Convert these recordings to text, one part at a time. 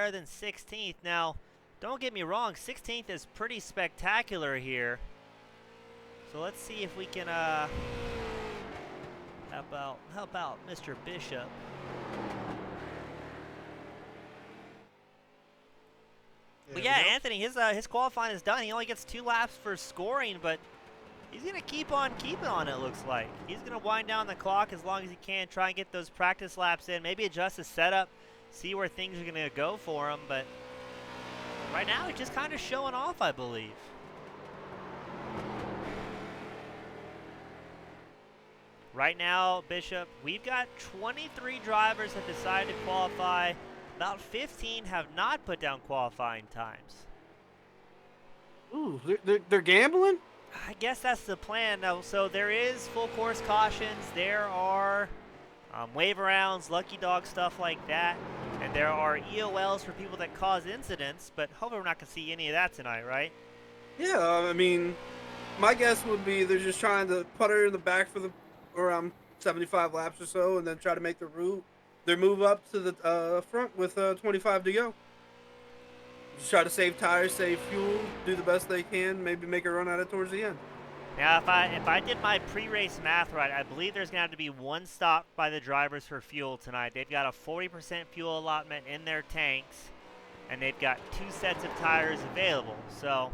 better than 16th. Now, don't get me wrong, 16th is pretty spectacular here. So let's see if we can help out Mr. Bishop. But yeah, Anthony, his qualifying is done. He only gets 2 laps for scoring, but he's going to keep on keeping on, it looks like. He's going to wind down the clock as long as he can, try and get those practice laps in, maybe adjust his setup, see where things are going to go for him. But right now, he's just kind of showing off, I believe. Right now, Bishop, we've got 23 drivers that decided to qualify. About 15 have not put down qualifying times. Ooh, they're gambling? I guess that's the plan. Now, so there is full course cautions. There are wave arounds, lucky dog, stuff like that. And there are EOLs for people that cause incidents, but hopefully we're not going to see any of that tonight, right? Yeah, I mean, my guess would be they're just trying to put her in the back for around 75 laps or so, and then try to make their move up to the front with 25 to go. Just try to save tires, save fuel, do the best they can, maybe make a run at it towards the end. Now, if I did my pre-race math right, I believe there's going to have to be 1 stop by the drivers for fuel tonight. They've got a 40% fuel allotment in their tanks, and they've got 2 sets of tires available. So,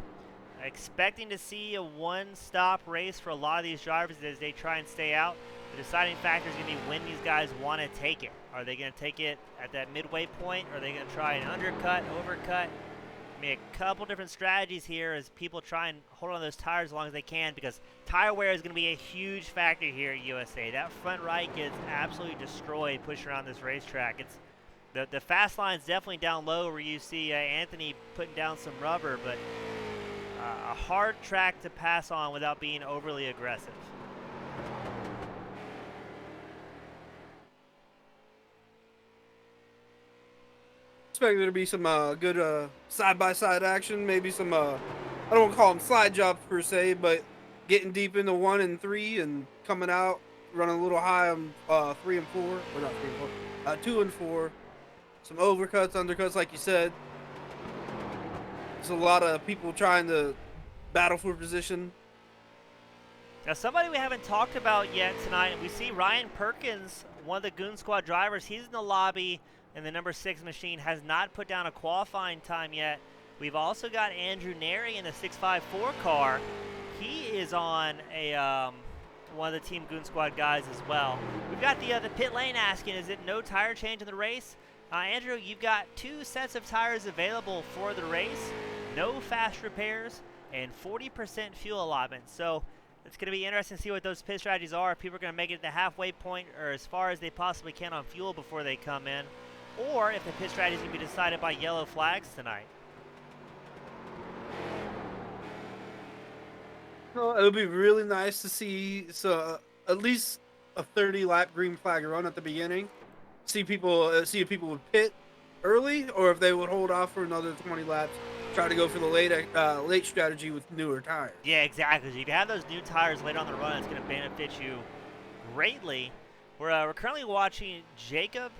expecting to see a 1-stop race for a lot of these drivers as they try and stay out. The deciding factor is going to be when these guys want to take it. Are they going to take it at that midway point? Or are they going to try an undercut, overcut? I mean, a couple different strategies here as people try and hold on to those tires as long as they can, because tire wear is going to be a huge factor here at USA. That front right gets absolutely destroyed pushing around this racetrack. It's the fast line's definitely down low where you see Anthony putting down some rubber, but a hard track to pass on without being overly aggressive. Expect there to be some good side-by-side action, maybe some, I don't want to call them slide jobs per se, but getting deep into 1 and 3 and coming out, running a little high on 3 and 4, or not 3 and 4, 2 and 4, some overcuts, undercuts, like you said. There's a lot of people trying to battle for position. Now, somebody we haven't talked about yet tonight, we see Ryan Perkins, one of the Goon Squad drivers. He's in the lobby, and the number 6 machine has not put down a qualifying time yet. We've also got Andrew Neri in the 654 car. He is on a one of the Team Goon Squad guys as well. We've got the pit lane asking, is it no tire change in the race? Andrew, you've got 2 sets of tires available for the race, no fast repairs, and 40% fuel allotment. So it's going to be interesting to see what those pit strategies are. If people are going to make it to the halfway point or as far as they possibly can on fuel before they come in, or if the pit strategy is going to be decided by yellow flags tonight. Well, it would be really nice to see at least a 30-lap green flag run at the beginning. See if people would pit early, or if they would hold off for another 20 laps. Try to go for the late strategy with newer tires. Yeah, exactly. If you have those new tires late on the run, it's going to benefit you greatly. We're currently watching Jacob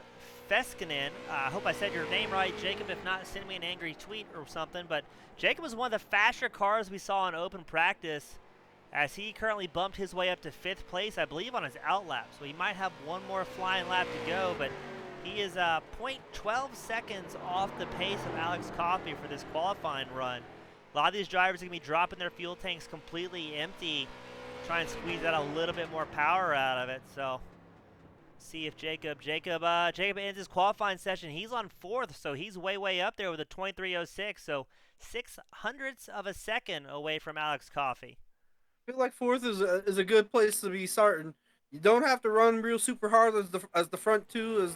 Feskin. I hope I said your name right, Jacob. If not, send me an angry tweet or something. But Jacob was one of the faster cars we saw in open practice, as he currently bumped his way up to 5th place, I believe, on his outlap. So he might have one more flying lap to go, but he is 0.12 seconds off the pace of Alex Coffey for this qualifying run. A lot of these drivers are going to be dropping their fuel tanks completely empty, try and squeeze out a little bit more power out of it. So see if Jacob ends his qualifying session. He's on 4th, so he's way up there with a 23.06, so 0.06 of a second away from Alex Coffey. I feel like 4th is a good place to be starting. You don't have to run real super hard as the front 2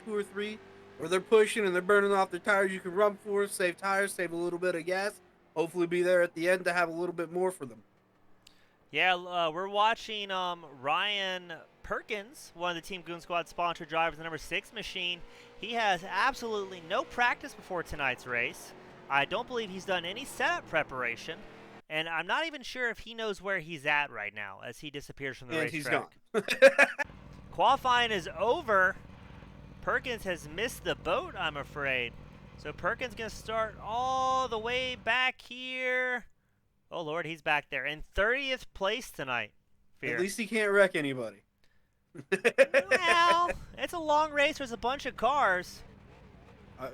or 3, where they're pushing and they're burning off their tires. You can run 4th, save tires, save a little bit of gas. Hopefully be there at the end to have a little bit more for them. Yeah, we're watching Ryan Perkins, one of the Team Goon Squad sponsored drivers, the number 6 machine. He has absolutely no practice before tonight's race. I don't believe he's done any setup preparation. And I'm not even sure if he knows where he's at right now as he disappears from the racetrack. And he's gone. Qualifying is over. Perkins has missed the boat, I'm afraid. So Perkins going to start all the way back here. Oh, Lord, he's back there. In 30th place tonight. Fear. At least he can't wreck anybody. Well, it's a long race. There's a bunch of cars.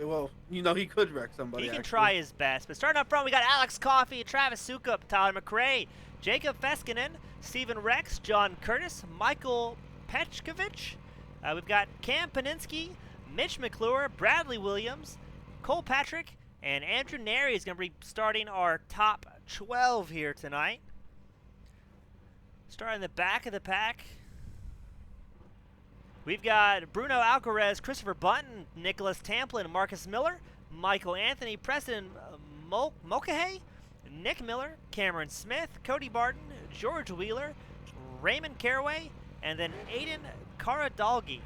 Well, you know he could wreck somebody. He can actually try his best. But starting up front, we got Alex Coffey, Travis Sukup, Tyler Mcrae, Jacob Feskinen, Stephen Rex, John Curtis, Michael Petchkovich. We've got Cam Paninsky, Mitch McClure, Bradley Williams, Cole Patrick, and Andrew Neri is going to be starting our top 12 here tonight. Starting in the back of the pack, we've got Bruno Alcaraz, Christopher Button, Nicholas Tamplin, Marcus Miller, Michael Anthony, Preston Mulcahy, Nick Miller, Cameron Smith, Cody Barton, George Wheeler, Raymond Caraway, and then Aiden Karadalgi.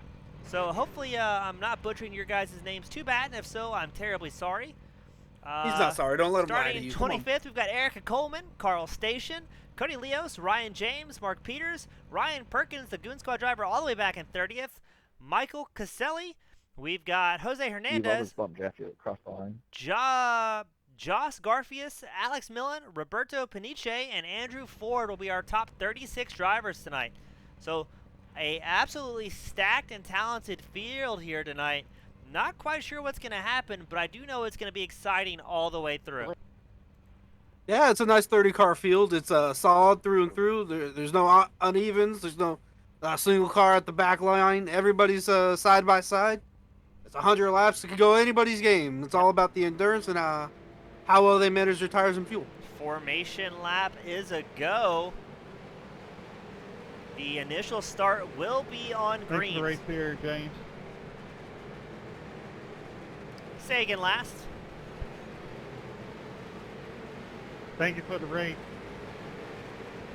So hopefully I'm not butchering your guys' names too bad, and if so, I'm terribly sorry. He's not sorry. Don't let him lie to you. Starting in 25th, we've got Erica Coleman, Carl Station, Cody Leos, Ryan James, Mark Peters, Ryan Perkins, the Goon Squad driver, all the way back in 30th. Michael Caselli. We've got Jose Hernandez. Joss Garfius, Alex Millen, Roberto Peniche, and Andrew Ford will be our top 36 drivers tonight. So a absolutely stacked and talented field here tonight. Not quite sure what's going to happen, but I do know it's going to be exciting all the way through. Yeah, it's a nice 30-car field. It's solid through and through. There's no unevens. There's no single car at the back line. Everybody's side by side. It's 100 laps. It could go anybody's game. It's all about the endurance and how well they manage their tires and fuel. Formation lap is a go. The initial start will be on green. Thanks for the race here, James. Sagan last. Thank you for the race.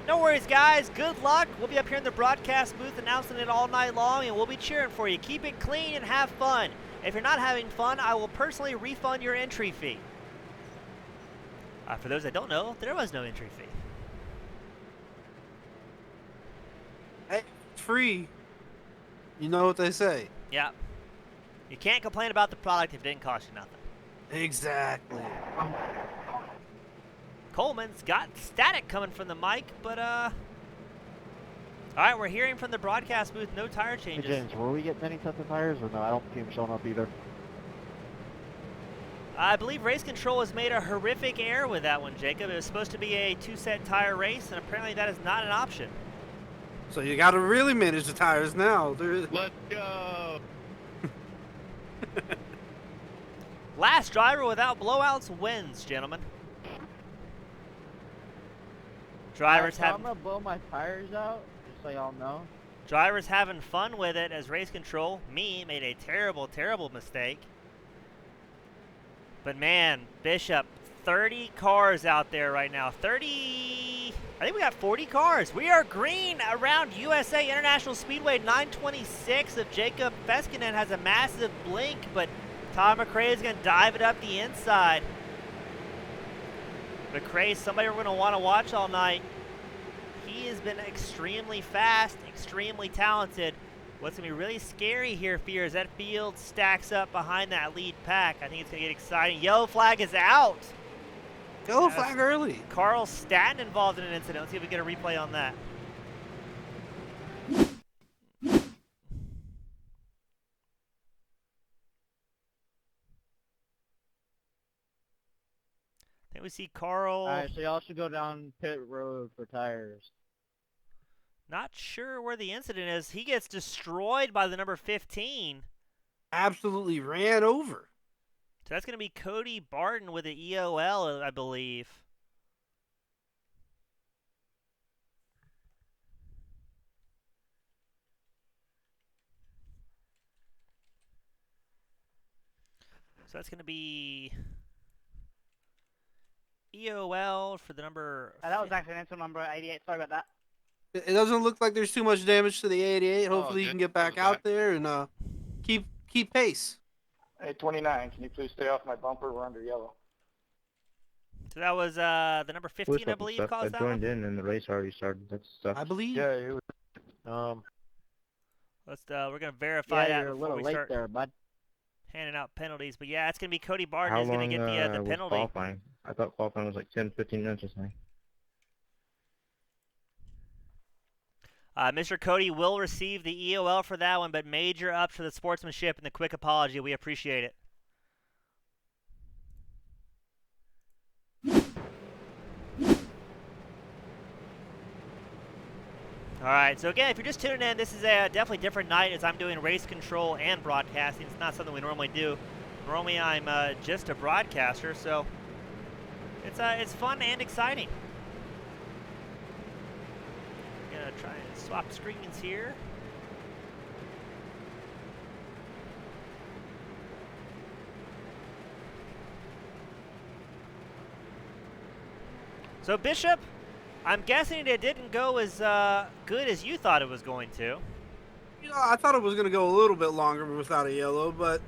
No worries, guys. Good luck. We'll be up here in the broadcast booth announcing it all night long, and we'll be cheering for you. Keep it clean and have fun. If you're not having fun, I will personally refund your entry fee. For those that don't know, there was no entry fee. Hey, it's free. You know what they say. Yeah. You can't complain about the product if it didn't cost you nothing. Exactly. Coleman's got static coming from the mic, but all right, we're hearing from the broadcast booth, no tire changes. Hey James, were we getting any sets of tires or no? I don't see him showing up either. I believe Race Control has made a horrific error with that one, Jacob. It was supposed to be a 2-set tire race, and apparently that is not an option. So you got to really manage the tires now. Let's go. Last driver without blowouts wins, gentlemen. Drivers so I'm gonna blow my tires out, just so y'all know. Drivers having fun with it as Race Control, me, made a terrible, terrible mistake. But man, Bishop, 30 cars out there right now. 30, I think we got 40 cars. We are green around USA International Speedway 926 of Jacob Feskinen has a massive blink, but Tom Mcrae is going to dive it up the inside. Mcrae is somebody we're going to want to watch all night. He has been extremely fast, extremely talented. What's going to be really scary here, Fear, is that field stacks up behind that lead pack. I think it's going to get exciting. Yellow flag is out. Yellow flag early. Carl Staten involved in an incident. Let's see if we get a replay on that. Then we see Carl. Alright, so y'all should go down pit road for tires. Not sure where the incident is. He gets destroyed by the number 15. Absolutely ran over. So that's going to be Cody Barton with the EOL, I believe. So that's going to be EOL for the number... that was accidental number 88. Sorry about that. It doesn't look like there's too much damage to the 88. Hopefully you can get back out there and keep pace. Hey, 29, can you please stay off my bumper? We're under yellow. So that was the number 15, I believe, caused that one? I joined in and the race already started. That's stuff. I believe. Yeah, it was. Let's we're gonna verify that you're a before little we late start there, bud. handing out penalties. But yeah, it's going to be Cody Barton How who's going long to get the was penalty. qualifying? I thought qualifying was like 10, 15 minutes or something. Mr. Cody will receive the EOL for that one, but major ups for the sportsmanship and the quick apology. We appreciate it. All right, so again, if you're just tuning in, this is a definitely different night as I'm doing race control and broadcasting. It's not something we normally do. Normally, I'm just a broadcaster, so it's fun and exciting. Gonna try and swap screens here. So Bishop, I'm guessing it didn't go as good as you thought it was going to. I thought it was going to go a little bit longer without a yellow, but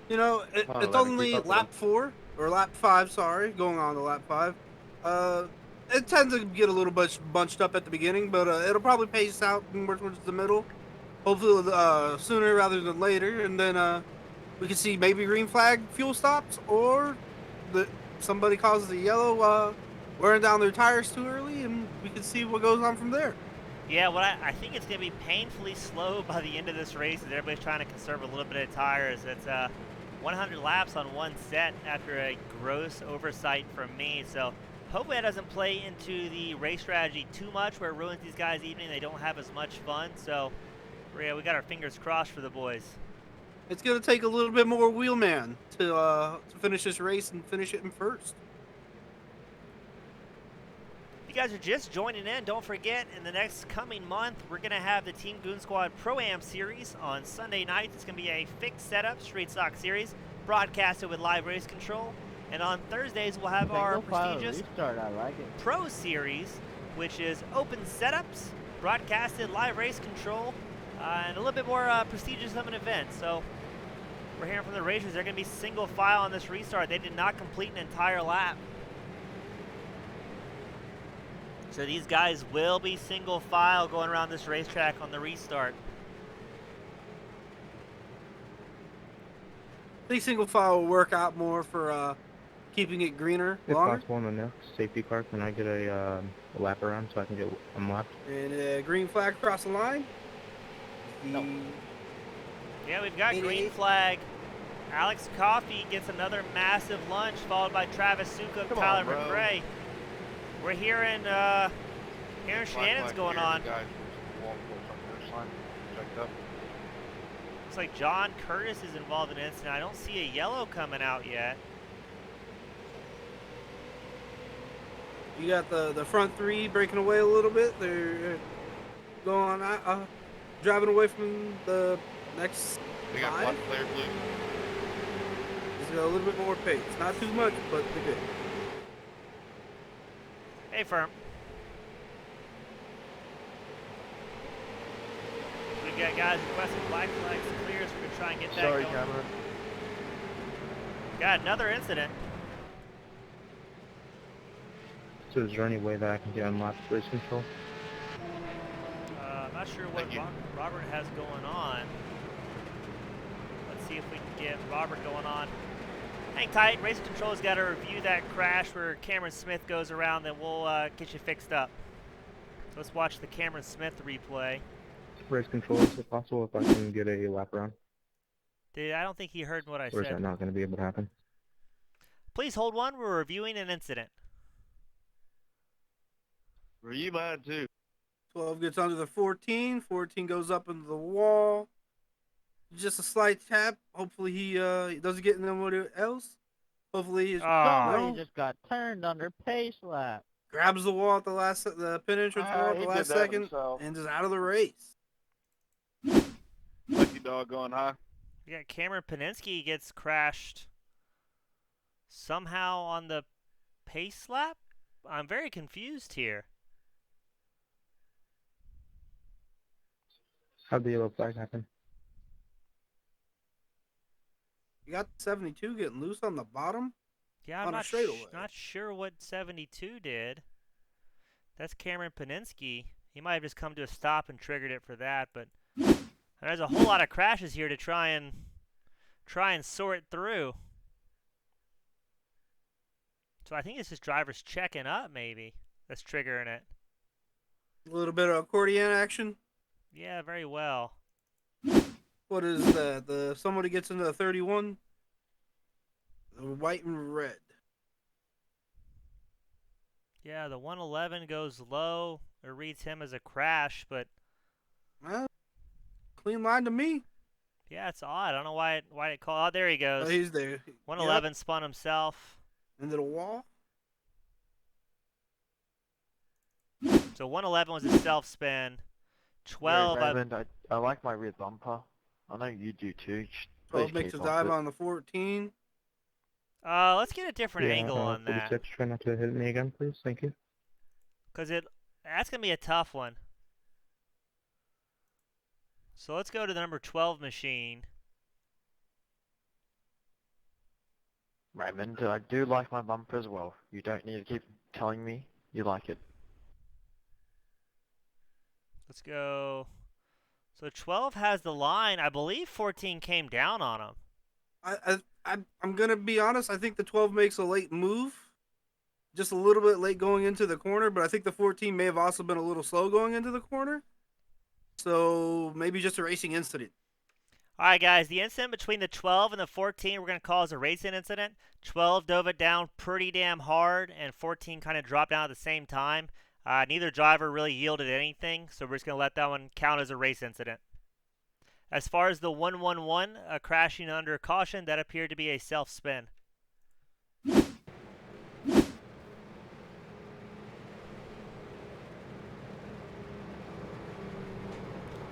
it's only lap 4 or lap 5. Sorry, going on to lap 5. It tends to get a little bit bunched up at the beginning, but it'll probably pace out more towards the middle. Hopefully, sooner rather than later, and then we can see maybe green flag fuel stops, or somebody causes a yellow, wearing down their tires too early, and we can see what goes on from there. Yeah, what I think it's going to be painfully slow by the end of this race as everybody's trying to conserve a little bit of tires. It's 100 laps on one set after a gross oversight from me. So hopefully that doesn't play into the race strategy too much where it ruins these guys' evening. They don't have as much fun. So yeah, we got our fingers crossed for the boys. It's going to take a little bit more wheelman to finish this race and finish it in first. If you guys are just joining in, don't forget, in the next coming month, we're going to have the Team Goon Squad Pro-Am Series on Sunday nights. It's going to be a fixed setup, straight stock series, broadcasted with live race control. And on Thursdays, we'll have our prestigious Pro Series, which is open setups, broadcasted live race control, and a little bit more prestigious of an event. So we're hearing from the racers, they're going to be single file on this restart. They did not complete an entire lap. So these guys will be single file going around this racetrack on the restart. I think single file will work out more for keeping it greener If longer. possible, on the next safety car, can I get a lap around so I can get unlocked? And a green flag across the line. No. Yeah, we've got 88. green flag. Alex Coffey gets another massive lunch, followed by Travis Suka and Come Tyler on, bro. Mcrae. We're hearing shenanigans going on. Looks like John Curtis is involved in an incident. I don't see a yellow coming out yet. You got the front 3 breaking away a little bit. They're going driving away from the next We got 5. one player blue. Just got a little bit more pace. Not too much, but they're good. Hey, Firm. We've got guys requesting black flags clear, so we're going to try and get that Sorry, going. Cameron. Got another incident. So is there any way that I can get unlocked race control? I'm not sure what Thank you. Robert has going on. Let's see if we can get Robert going on. Hang tight. Race Control's got to review that crash where Cameron Smith goes around, then we'll get you fixed up. So let's watch the Cameron Smith replay. Race control, is it possible if I can get a lap around? Dude, I don't think he heard what I Or is that said. not going to be able to happen? Please hold one. We're reviewing an incident. Were you mad too? 12 gets under the 14. 14 goes up into the wall. Just a slight tap. Hopefully he doesn't get anyone else. Hopefully he Somebody just got turned under pace lap. grabs the wall at the pin entrance wall at He the did last that second himself. and just out of the race. Lucky dog going high. We got Cameron Paninsky gets crashed somehow on the pace lap? I'm very confused here. How'd the yellow flag happen? You got 72 getting loose on the bottom. Yeah, I'm On a not, straightaway. not sure what 72 did. That's Cameron Paninsky. He might have just come to a stop and triggered it for that, but there's a whole lot of crashes here to try and try and sort through. So I think it's just drivers checking up, maybe, that's triggering it. A little bit of accordion action. Yeah, very well. What is that? Somebody gets into the 31. The white and red. Yeah, the 111 goes low. It reads him as a crash, but Well, clean line to me. yeah, it's odd. I don't know why it called. Oh, there he goes. Oh, he's there. 111 spun himself. Into the wall. So 111 was a self spin. 12. Raymond, I like my rear bumper. I know you do too. 12 makes a dive on the 14. Let's get a different Yeah, angle on that, 46, try not to hit me again, please. Thank you. because that's gonna be a tough one. So let's go to the number 12 machine. Raymond, I do like my bumper as well. You don't need to keep telling me you like it. Let's go. So 12 has the line. I believe 14 came down on him. I'm gonna be honest. I think the 12 makes a late move, just a little bit late going into the corner. But I think the 14 may have also been a little slow going into the corner. So maybe just a racing incident. All right, guys. The incident between the 12 and the 14 we're going to call as a racing incident. 12 dove it down pretty damn hard, and 14 kind of dropped down at the same time. Neither driver really yielded anything, so we're just going to let that one count as a race incident. As far as the 111 crashing under caution, that appeared to be a self-spin.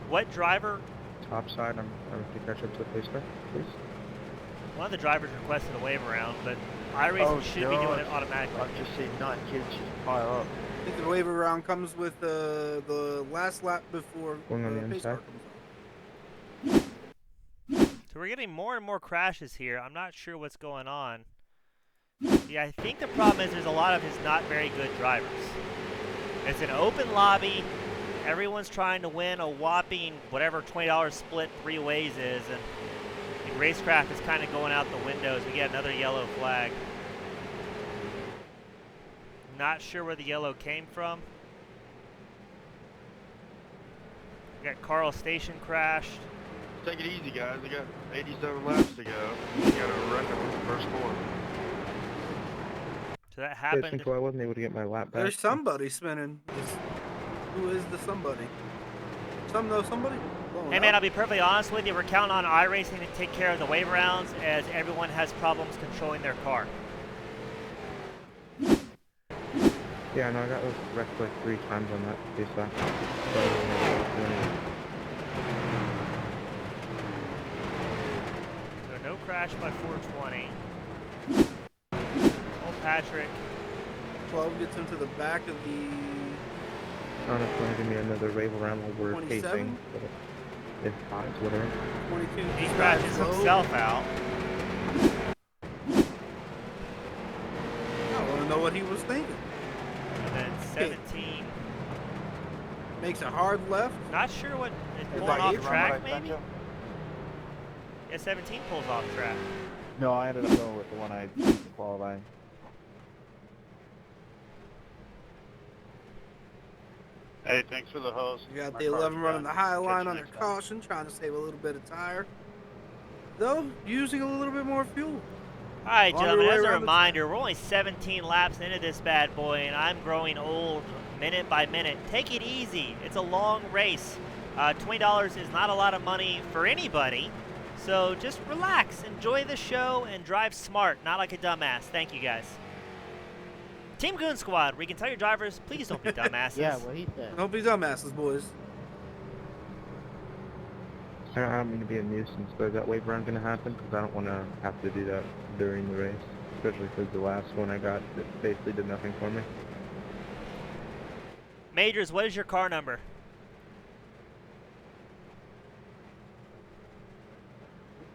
What driver? Top side, I'm to catch up to the pace car, please. One of the drivers requested a wave around, but iRacing should be doing it automatically. I've just seen 9 kids just pile up. I think the waiver round comes with the last lap before Going on the the pace car inside. comes on. So we're getting more and more crashes here. I'm not sure what's going on. Yeah, I think the problem is there's a lot of his not very good drivers. It's an open lobby. Everyone's trying to win a whopping whatever $20 split 3 ways is, and I think racecraft is kind of going out the windows. We get another yellow flag. Not sure where the yellow came from. We got Carl Station crashed. Take it easy, guys. We got 87 laps to go. We got a record with the first four. So that I happened. think I wasn't able to get my lap back. There's somebody spinning. Who is the somebody? Somebody? Hey man, I'll be perfectly honest with you. We're counting on iRacing to take care of the wave rounds as everyone has problems controlling their car. Yeah, no, I got wrecked like 3 times on that pace lap. So no crash by 420. Oh, Patrick. 12 gets into the back of the I don't know if you want to give me another wave around while we're 27? pacing. But if not, it's whatever. 22. He crashes himself out. I want to know what he was thinking. And then 17. Makes a hard left. Not sure what is Is pulling that off you, Ron, track, what I sent maybe? you? Yeah, 17 pulls off track. No, I ended up going with the one I used to qualify. Hey, thanks for the host. You got My the car's 11 running the done. high Catch line you under next time. caution, trying to save a little bit of tire. Though, using a little bit more fuel. All right, Longer gentlemen, way as a around the reminder, we're only 17 laps into this bad boy, and I'm growing old minute by minute. Take it easy. It's a long race. $20 is not a lot of money for anybody, so just relax, enjoy the show, and drive smart, not like a dumbass. Thank you, guys. Team Goon Squad, where you can tell your drivers, please don't be dumbasses. Yeah, what he said. Don't be dumbasses, boys. I don't mean to be a nuisance, but is that wave round going to happen? Because I don't want to have to do that during the race. Especially because the last one I got it basically did nothing for me. Majors, what is your car number?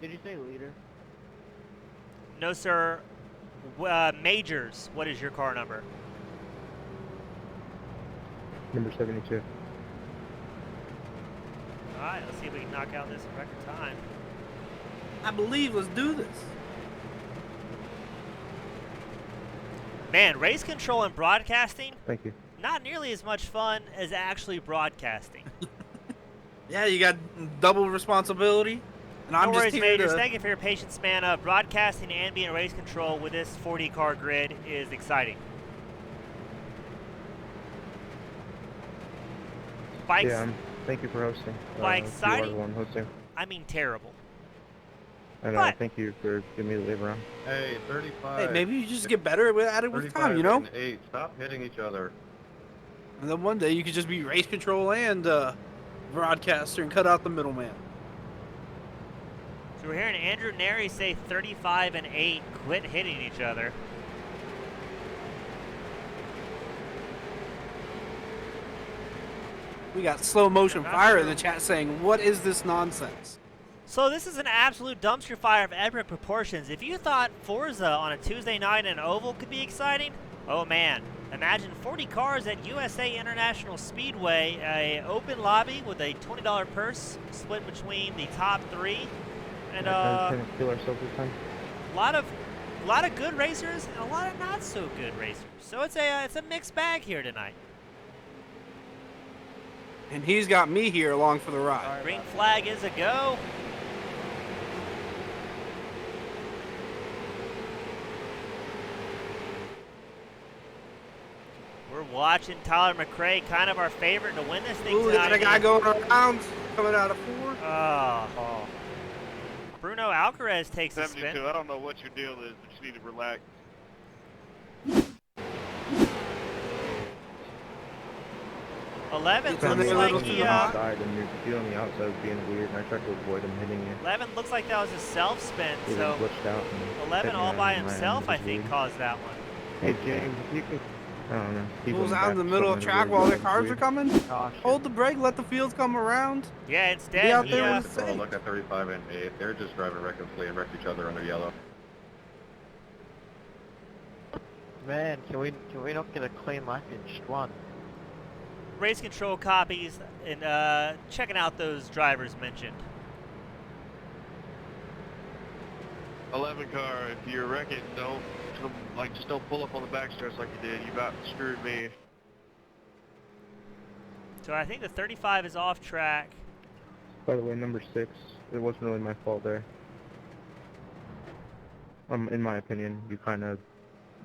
Did you say leader? No, sir. Majors, what is your car number? Number 72. All right, let's see if we can knock out this in record time. I believe. Let's do this. Man, race control and broadcasting, Thank you. not nearly as much fun as actually broadcasting. Yeah, you got double responsibility. And I'm No just worries, here Majors. to... Thank you for your patience, man. Broadcasting ambient race control with this 40-car grid is exciting. Bikes, Yeah, thank you for hosting. by You are exciting, the one hosting. I mean terrible. And But- thank you for giving me the wave around. Hey, 35. Hey, maybe you just get better at it with time, you know? And 8. Stop hitting each other. And then one day you could just be race control and broadcaster and cut out the middleman. So we're hearing Andrew Neri say 35 and 8 quit hitting each other. We got slow motion I'm not fire in sure. the chat saying, "What is this nonsense?" So this is an absolute dumpster fire of epic proportions. If you thought Forza on a Tuesday night in Oval could be exciting, oh man. Imagine 40 cars at USA International Speedway, a open lobby with a $20 purse split between the top 3, and Can we kill ourselves this time? a lot of good racers and a lot of not so good racers. So it's a mixed bag here tonight. And he's got me here along for the ride. Green flag is a go. We're watching Tyler Mcrae, kind of our favorite to win this thing Ooh, tonight. got a guy going around, coming out of 4. Oh. Bruno Alcaraz takes a 72. spin. I don't know what your deal is, but you need to relax. 11 It's on looks the like little he, to the outside, and you're on the outside was being weird, and I tried to avoid him hitting you. 11 looks like that was a self spin. He So glitched out. And 11 hit me all by on my end, himself, which I is think, weird. caused that one. Hey James, if you could, I don't know. He Pulls went out in the back middle of somewhere track really while their good, cars are weird. coming. Gosh. Hold the brake, let the fields come around. Yeah, Be instead out he, there when it's Oh, safe. look at 35 and 8. They're just driving recklessly and wrecked each other under yellow. Man, can we not get a clean lap in just one? race control copies and checking out those drivers mentioned. 11 car, if you're wrecking, just don't pull up on the back stretch like you did. You about screwed me. So I think the 35 is off track. By the way, number 6, it wasn't really my fault there. In my opinion, you kind of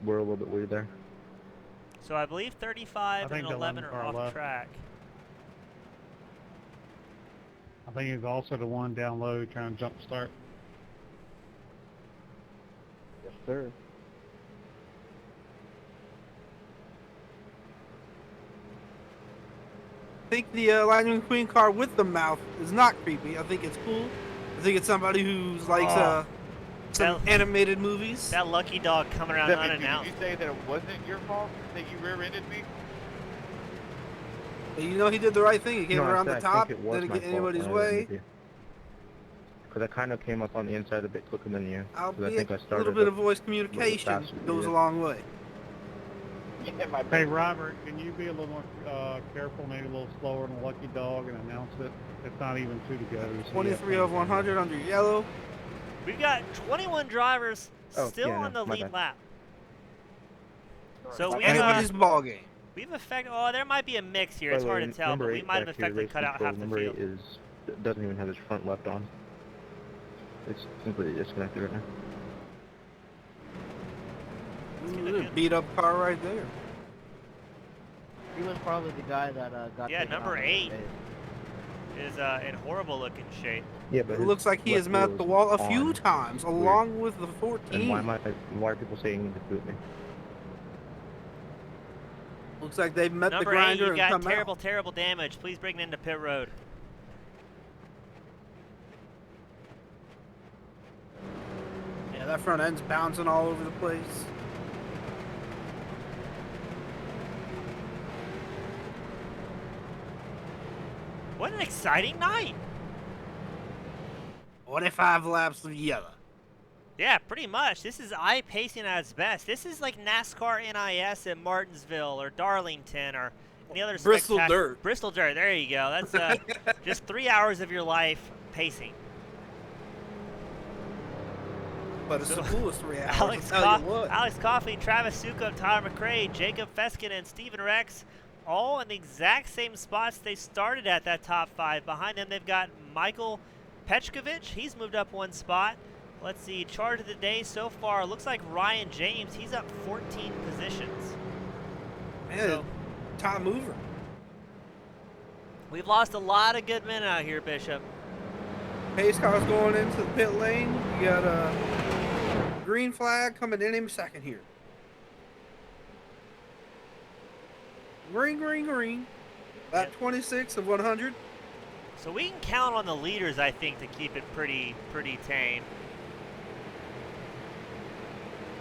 were a little bit weird there. So I believe 35 and 11 are off left. track. I think he's also the one down low trying to jump start. Yes, sir. I think the Lightning Queen car with the mouth is not creepy. I think it's cool. I think it's somebody who's likes some That- animated movies. That lucky dog coming around Did unannounced. you say that it wasn't your fault that you rear-ended me? You know he did the right thing. He came No, I around said the I top, think it was didn't my get fault anybody's when I way. landed you. Because I kind of came up on the inside a bit quicker than you. 'cause I Albeit think I a started little bit up of voice faster communication than goes you a did. long way. Yeah, my Hey Robert, can you be a little more careful, maybe a little slower on the lucky dog and announce it? It's not even 2 to go. so you have 23 of plenty 100 under yellow. We've got 21 drivers Oh, still yeah, on the no, my lead bad. lap. So Sorry. we've, Anybody's ball game. we've affected. Oh, there might be a mix here. By It's the way, hard to tell, but number we 8 might have back here, effectively race cut out control, half the number field. 8 doesn't even have his front left on. It's completely disconnected right now. Ooh, beat up car right there. He was probably the guy that got Yeah, taken number out 8. of the Is in horrible looking shape. Yeah, but It his looks like he left has met wheel the is wall a few on. times, Weird. along with the And 14. why are people saying to boot me? Looks like they've met the Number 8, grinder you and got come terrible, out. terrible damage. Please bring it into pit road. Yeah, that front end's bouncing all over the place. What an exciting night! 25 laps of yellow. Yeah, pretty much. This is eye-pacing at its best. This is like NASCAR NIS at Martinsville or Darlington or any other Bristol spectac- Dirt. Bristol Dirt. There you go. That's just 3 hours of your life pacing. But it's So, the coolest 3 hours. I'll tell you what. Alex Coffey, Travis Sukup, Tyler Mcrae, Jacob Feskin, and Steven Rex, all in the exact same spots they started at, that top 5. Behind them, they've got Michael Petchkovich. He's moved up 1 spot. Let's see, charge of the day so far. Looks like Ryan James, he's up 14 positions. Man, So, top mover. we've lost a lot of good men out here, Bishop. Pace car's going into the pit lane. You got a green flag coming in a second here. Green, green, green. About 26 of 100. So we can count on the leaders, I think, to keep it pretty tame.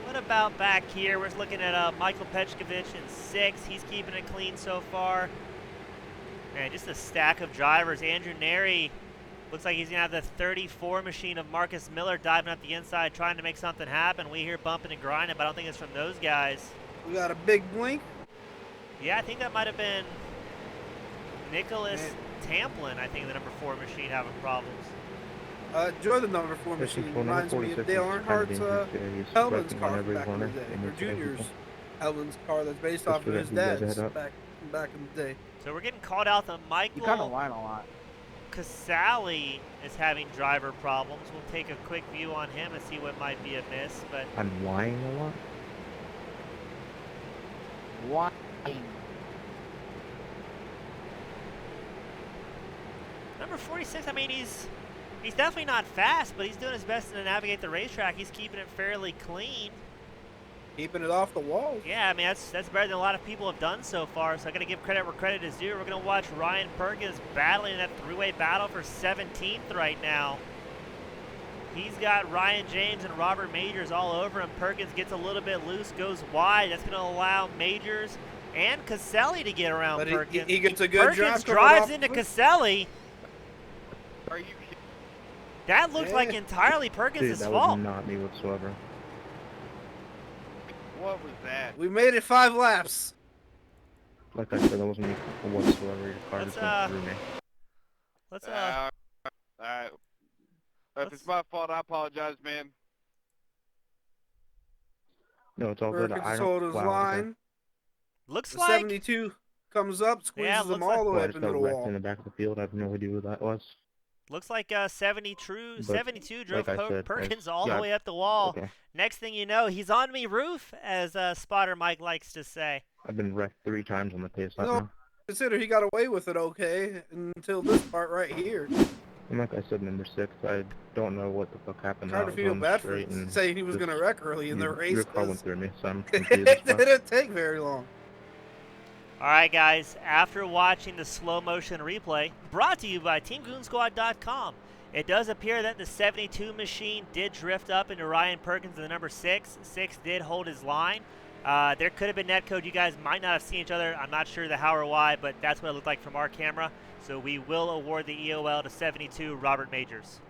What about back here? We're looking at Michael Petchkovich in 6th. He's keeping it clean so far. Man, just a stack of drivers. Andrew Neri looks like he's going to have the 34 machine of Marcus Miller diving up the inside, trying to make something happen. We hear bumping and grinding, but I don't think it's from those guys. We got a big blink. Yeah, I think that might have been Nicholas Tamplin, I think, the number 4 machine having problems. Enjoy the number 4 machine. Reminds me of Dale Earnhardt's Hellman's car back in the day, or Junior's Hellman's car that's based off of his dad's back in the day. So we're getting called out to You kind of Michael whine a lot. Casale is having driver problems. We'll take a quick view on him and see what might be amiss, but I'm lying a lot. Whine. number 46, I mean, he's definitely not fast, but he's doing his best to navigate the racetrack. He's keeping it fairly clean. Keeping it off the walls. Yeah, I mean, that's better than a lot of people have done so far, so I got to give credit where credit is due. We're going to watch Ryan Perkins battling in that 3-way battle for 17th right now. He's got Ryan James and Robert Majors all over him. Perkins gets a little bit loose, goes wide. That's going to allow Majors and Casale to get around But Perkins. he gets a good Perkins drive drives into Casale. Are you That looked like entirely Perkins' Dude, that fault. was not me whatsoever. What was that? We made it 5 laps. Like I said, that wasn't me whatsoever. Your car Let's, just went through me. Let's Alright. If it's my fault, I apologize, man. No, it's all good. Perkins I sold don't. his Wow, okay. line. looks The like 72 comes up, squeezes them looks all the Well, way I up just into got the wrecked wall. in the back of the field. I have no idea who that was. 72 drove like I said, Perkins I- all the yeah, way up the wall. Okay. Next thing you know, he's on me roof, as Spotter Mike likes to say. I've been wrecked 3 times on the pace lap No. now. Consider he got away with it okay until this part right here. And like I said, number 6, I don't know what the fuck happened. Hard to I was feel on bad for straight and saying he was just- going to wreck early in the race. Your car went 'cause through me, so I'm confused. it didn't take very long. All right, guys, after watching the slow motion replay, brought to you by TeamGoonSquad.com, it does appear that the 72 machine did drift up into Ryan Perkins in the number 6. 6 did hold his line. There could have been netcode. You guys might not have seen each other. I'm not sure the how or why, but that's what it looked like from our camera. So we will award the EOL to 72 Robert Majors.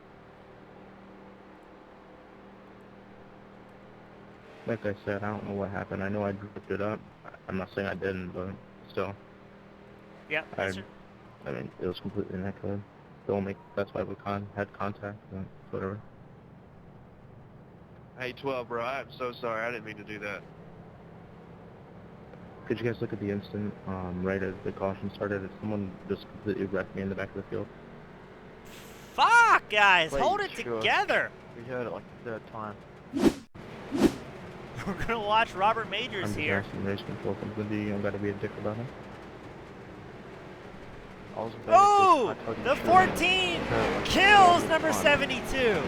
Like I said, I don't know what happened. I know I drifted up. I'm not saying I didn't, but still. Yeah, I mean, it was completely netcode. That's why we had contact, but whatever. Hey, 12, bro, I'm so sorry. I didn't mean to do that. Could you guys look at the instant, right as the caution started? If someone just completely wrecked me in the back of the field. Fuck, guys, Wait, hold it sure. together. We heard it like the 3rd time. We're going to watch Robert Majors I'm just here. asking race control something. You don't gotta be a dick about it. I was in Vegas, Oh, I told you the to. 14 kills number 72.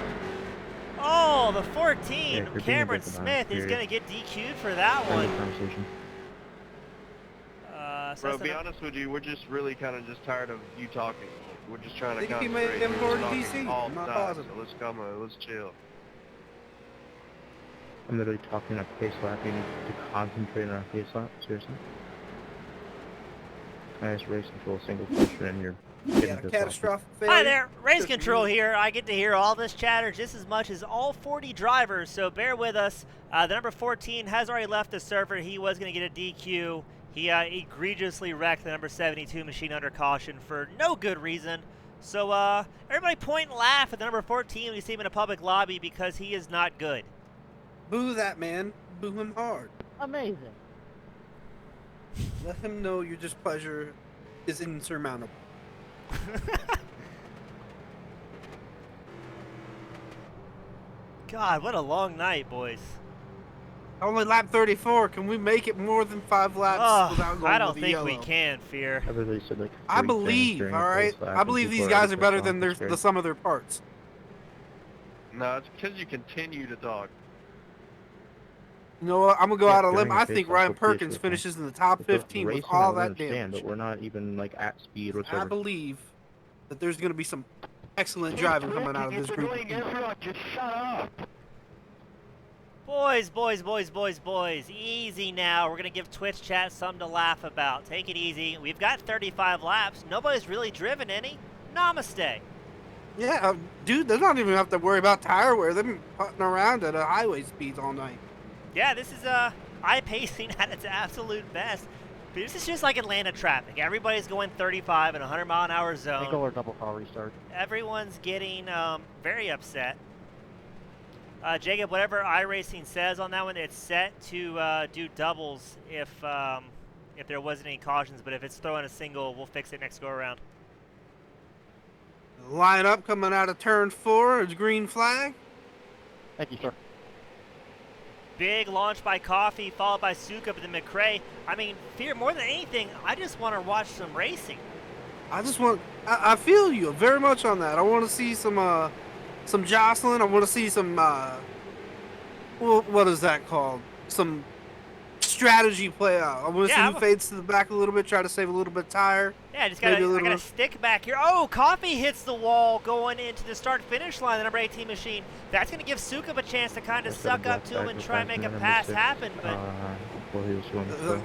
Oh, the 14, Yeah, if you're being Cameron dick about Smith it, is period. going to get DQ'd for that End one. of conversation. So Bro, that's be the- honest with you, we're just really kind of just tired of you talking. We're just trying to I think he concentrate. made him We're just toward talking DC, all I'm the not time, positive. So let's come on, let's chill. I'm literally talking a pace lap. You need to concentrate on a pace lap. Seriously. I just race control a single question and you're He getting had a pissed off. catastrophic failure. Hi there, Race Just Control me. here. I get to hear all this chatter just as much as all 40 drivers, so bear with us. The number 14 has already left the server. He was going to get a DQ. He egregiously wrecked the number 72 machine under caution for no good reason. So everybody point and laugh at the number 14 when you see him in a public lobby because he is not good. Boo that man. Boo him hard. Amazing. Let him know your displeasure is insurmountable. God, what a long night, boys. Only lap 34. Can we make it more than 5 laps without going I don't with the think yellow? we can, Fear. I literally said like I 3 things believe, during all the right? first lap, I and believe people these are already guys are pissed better off. than It's great. the sum of their parts. No, it's because you continue to talk. You know what? I'm going to go Yeah, out on a limb. during a I think face-off, Ryan we're pissed Perkins with them. finishes in the top If they're 15 with racing, all I would that understand, damage. but we're not even like at speed I whatsoever. believe that there's going to be some excellent driving coming out of this group. Just shut up. Boys, boys, boys, boys, boys. Easy now. We're going to give Twitch chat something to laugh about. Take it easy. We've got 35 laps. Nobody's really driven any. Namaste. Yeah, dude, they don't even have to worry about tire wear. They've been putting around at highway speeds all night. Yeah, this is eye-pacing at its absolute best. But this is just like Atlanta traffic. Everybody's going 35 in a 100-mile-an-hour zone. Single or double car restart. Everyone's getting very upset. Jacob, whatever iRacing says on that one, it's set to do doubles if there wasn't any cautions. But if it's throwing a single, we'll fix it next go around. Line up coming out of turn 4 is green flag. Thank you, sir. Big launch by Coffee, followed by Suka, but then Mcrae. I mean, Fear, more than anything, I just want to watch some racing. I feel you very much on that. I want to see some jostling. I want to see some, what is that called? Some strategy play out. I want to see who fades to the back a little bit, try to save a little bit of tire. Yeah, I got a stick back here. Oh, Coffee hits the wall going into the start-finish line, the number 18 machine. That's going to give Sukup a chance to kind of suck up to him and try and make a pass happen. But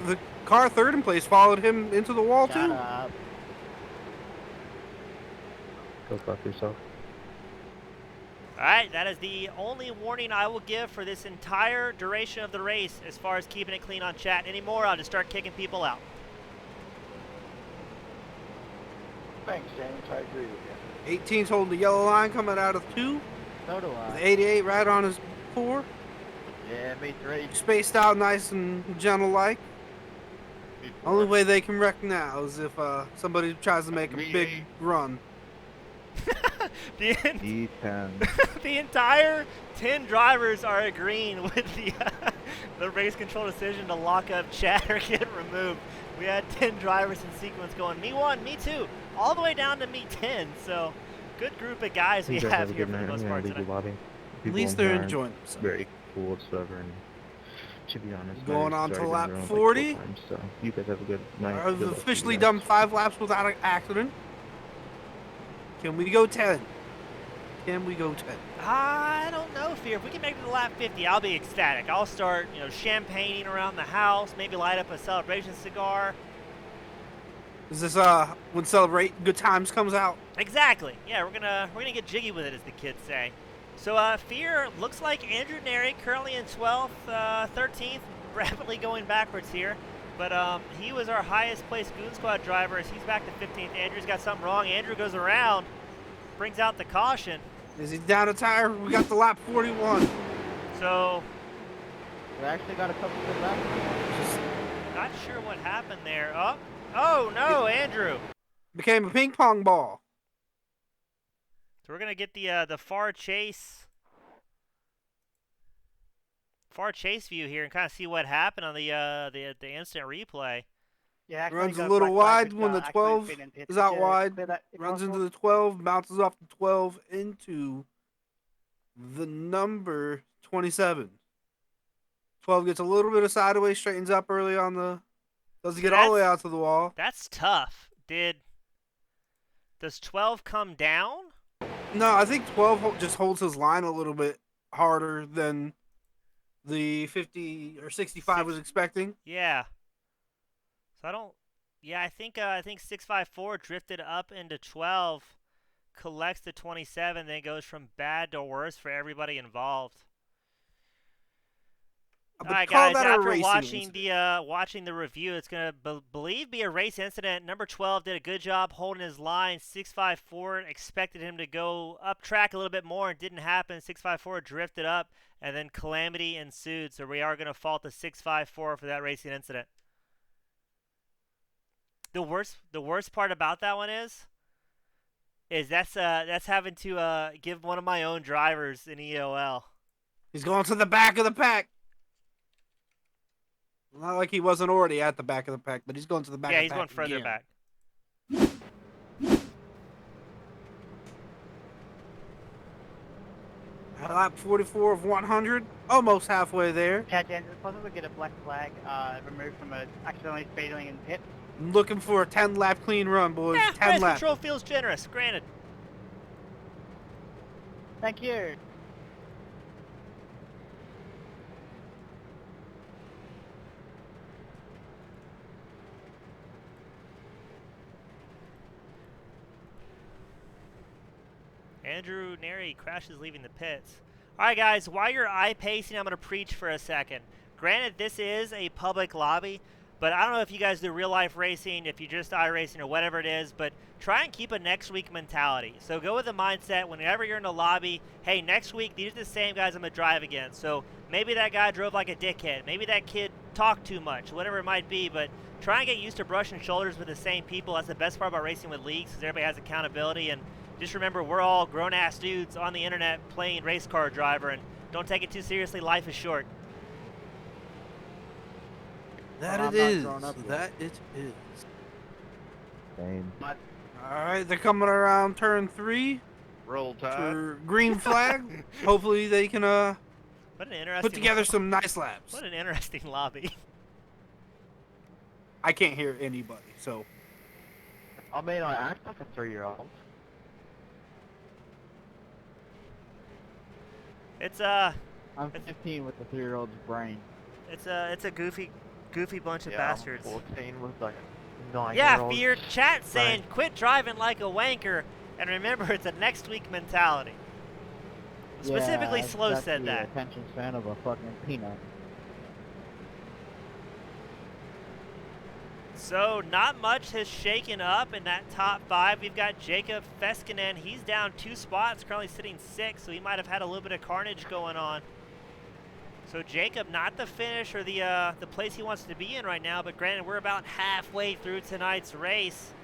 the car third in place followed him into the wall, Shut too. up. Go fuck yourself. all right, that is the only warning I will give for this entire duration of the race as far as keeping it clean on chat. Anymore, I'll just start kicking people out. Thanks, James. I agree with you. 18's holding the yellow line coming out of 2. So do I. The 88 right on his 4. Yeah, me three. Spaced out nice and gentle-like. Only way they can wreck now is if somebody tries to make a big run. The E10. entire 10 drivers are agreeing with the race control decision to lock up chat or get removed. We had 10 drivers in sequence going, me 1, me 2, all the way down to me 10. So, good group of guys we have here for the most part tonight. At least they're enjoying themselves. Very cool whatsoever, and to be honest, Going on to lap 40. So you guys have a good night. I've Good luck to you officially guys. done 5 laps without an accident. Can we go 10? Can we go 10? I don't know, Fear. If we can make it to lap 50, I'll be ecstatic. I'll start, champagning around the house, maybe light up a celebration cigar. Is this when Celebrate Good Times comes out? Exactly. Yeah, we're gonna get jiggy with it, as the kids say. So, Fear, looks like Andrew Neri currently in 12th, 13th, rapidly going backwards here. But he was our highest placed Goon Squad driver as he's back to 15th. Andrew's got something wrong. Andrew goes around, brings out the caution. Is he down a tire? We got the lap 41. So, We actually got a couple good laps. not sure what happened there. Oh no, Andrew. Became a ping pong ball. So we're gonna get the far chase view here and kind of see what happened on the instant replay. Yeah, Runs a little wide when the 12 is out wide. Runs into the 12, bounces off the 12 into the number 27. 12 gets a little bit of sideways, straightens up early on the... Doesn't get all the way out to the wall. That's tough. Does 12 come down? No, I think 12 just holds his line a little bit harder than the 50 or 65 was expecting. Yeah. So I think 654 drifted up into 12, collects the 27, then goes from bad to worse for everybody involved. All right, call guys. that a After racing watching incident. the review, it's gonna believe be a race incident. Number 12 did a good job holding his line. 654 expected him to go up track a little bit more, and didn't happen. 654 drifted up, and then calamity ensued. So we are gonna fault the 654 for that racing incident. The worst part about that one is that's having to give one of my own drivers an EOL. He's going to the back of the pack. Not like he wasn't already at the back of the pack, but he's going to the back of the pack. Yeah, he's going further again. back. Lap 44 of 100. Almost halfway there. Yeah, Dan, is it possible to get a black flag removed from a accidentally speeding in pit? I'm looking for a 10-lap clean run, boys. Yeah, 10 race laps. control feels generous. Granted. Thank you. Andrew Neri crashes leaving the pits. All right, guys, while you're eye-pacing, I'm going to preach for a second. Granted, this is a public lobby, but I don't know if you guys do real-life racing, if you just iRacing or whatever it is, but try and keep a next-week mentality. So go with the mindset whenever you're in the lobby, hey, next week, these are the same guys I'm going to drive against. So maybe that guy drove like a dickhead. Maybe that kid talked too much, whatever it might be, but try and get used to brushing shoulders with the same people. That's the best part about racing with leagues, because everybody has accountability, and just remember, we're all grown-ass dudes on the internet playing race car driver, and don't take it too seriously. Life is short. That Well, it I'm not is. grown up yet. That it is. Same. All right, they're coming around turn 3 Roll Tide. for green flag. Hopefully they can What an interesting put together some nice laps. What an interesting lobby. I can't hear anybody, so I mean, I act like a 3-year-old. It's I'm 15 with a 3-year-old's brain. it's a goofy bunch of Yeah, bastards. I'm 14 with like a 9-year-old. Yeah, for your chat saying, Right. quit driving like a wanker, and remember, it's a next week mentality. Specifically, Yeah, Slow that's said the that. attention span of a fucking peanut. So not much has shaken up in that top 5. We've got Jacob Feskin. He's down 2 spots, currently sitting 6th, so he might have had a little bit of carnage going on. So Jacob, not the finish or the place he wants to be in right now, but granted, we're about halfway through tonight's race.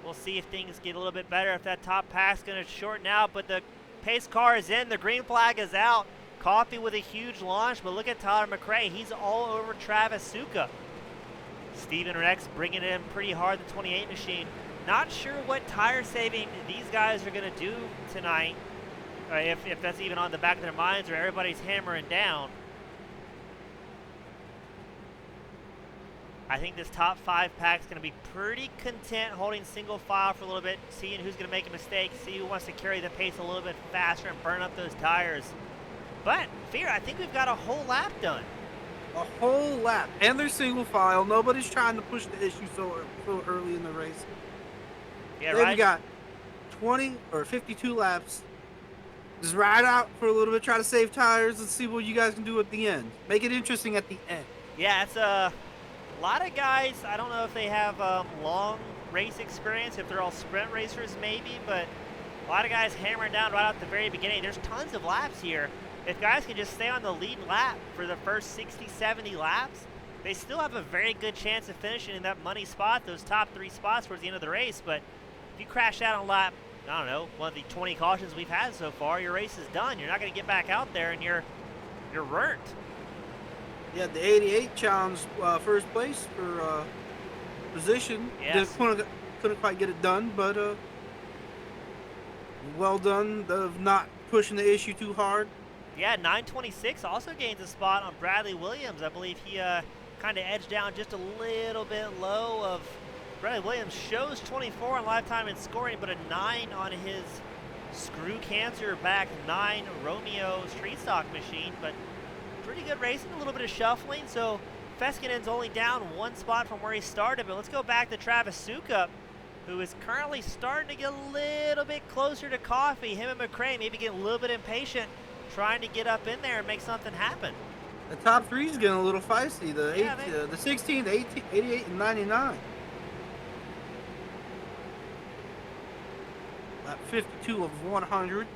We'll see if things get a little bit better, if that top pack's going to shorten out, but the pace car is in, the green flag is out. Coffee with a huge launch, but look at Tyler Mcrae. He's all over Travis Suka. Steven Rex bringing it in pretty hard, the 28 machine. Not sure what tire saving these guys are going to do tonight, if that's even on the back of their minds, or everybody's hammering down. I think this top 5 pack is going to be pretty content holding single file for a little bit, seeing who's going to make a mistake, see who wants to carry the pace a little bit faster and burn up those tires. But, Fear, I think we've got a whole lap done. a whole lap, and they're single file. Nobody's trying to push the issue so early in the race. Yeah, Then right? we got 20 or 52 laps. Just ride out for a little bit, try to save tires, and see what you guys can do at the end. Make it interesting at the end. Yeah, it's a lot of guys. I don't know if they have long race experience, if they're all sprint racers maybe, but a lot of guys hammering down right at the very beginning. There's tons of laps here. If guys can just stay on the lead lap for the first 60, 70 laps, they still have a very good chance of finishing in that money spot, those top 3 spots towards the end of the race. But if you crash out on lap, I don't know, one of the 20 cautions we've had so far, your race is done. You're not going to get back out there, and you're burnt. Yeah, the 88 challenged first place for position. Yes. Couldn't quite get it done, but well done of not pushing the issue too hard. Yeah, 926 also gains a spot on Bradley Williams. I believe he kind of edged down just a little bit low of Bradley Williams. Shows 24 in lifetime in scoring, but a 9 on his Screw Cancer back 9 Romeo street stock machine. But pretty good racing, a little bit of shuffling. So Feskinen's only down 1 spot from where he started. But let's go back to Travis Suka, who is currently starting to get a little bit closer to Coffee. Him and Mcrae maybe getting a little bit impatient, trying to get up in there and make something happen. The top three is getting a little feisty. Yeah, The 16, the 18, 88, and 99. Lap 52 of 100.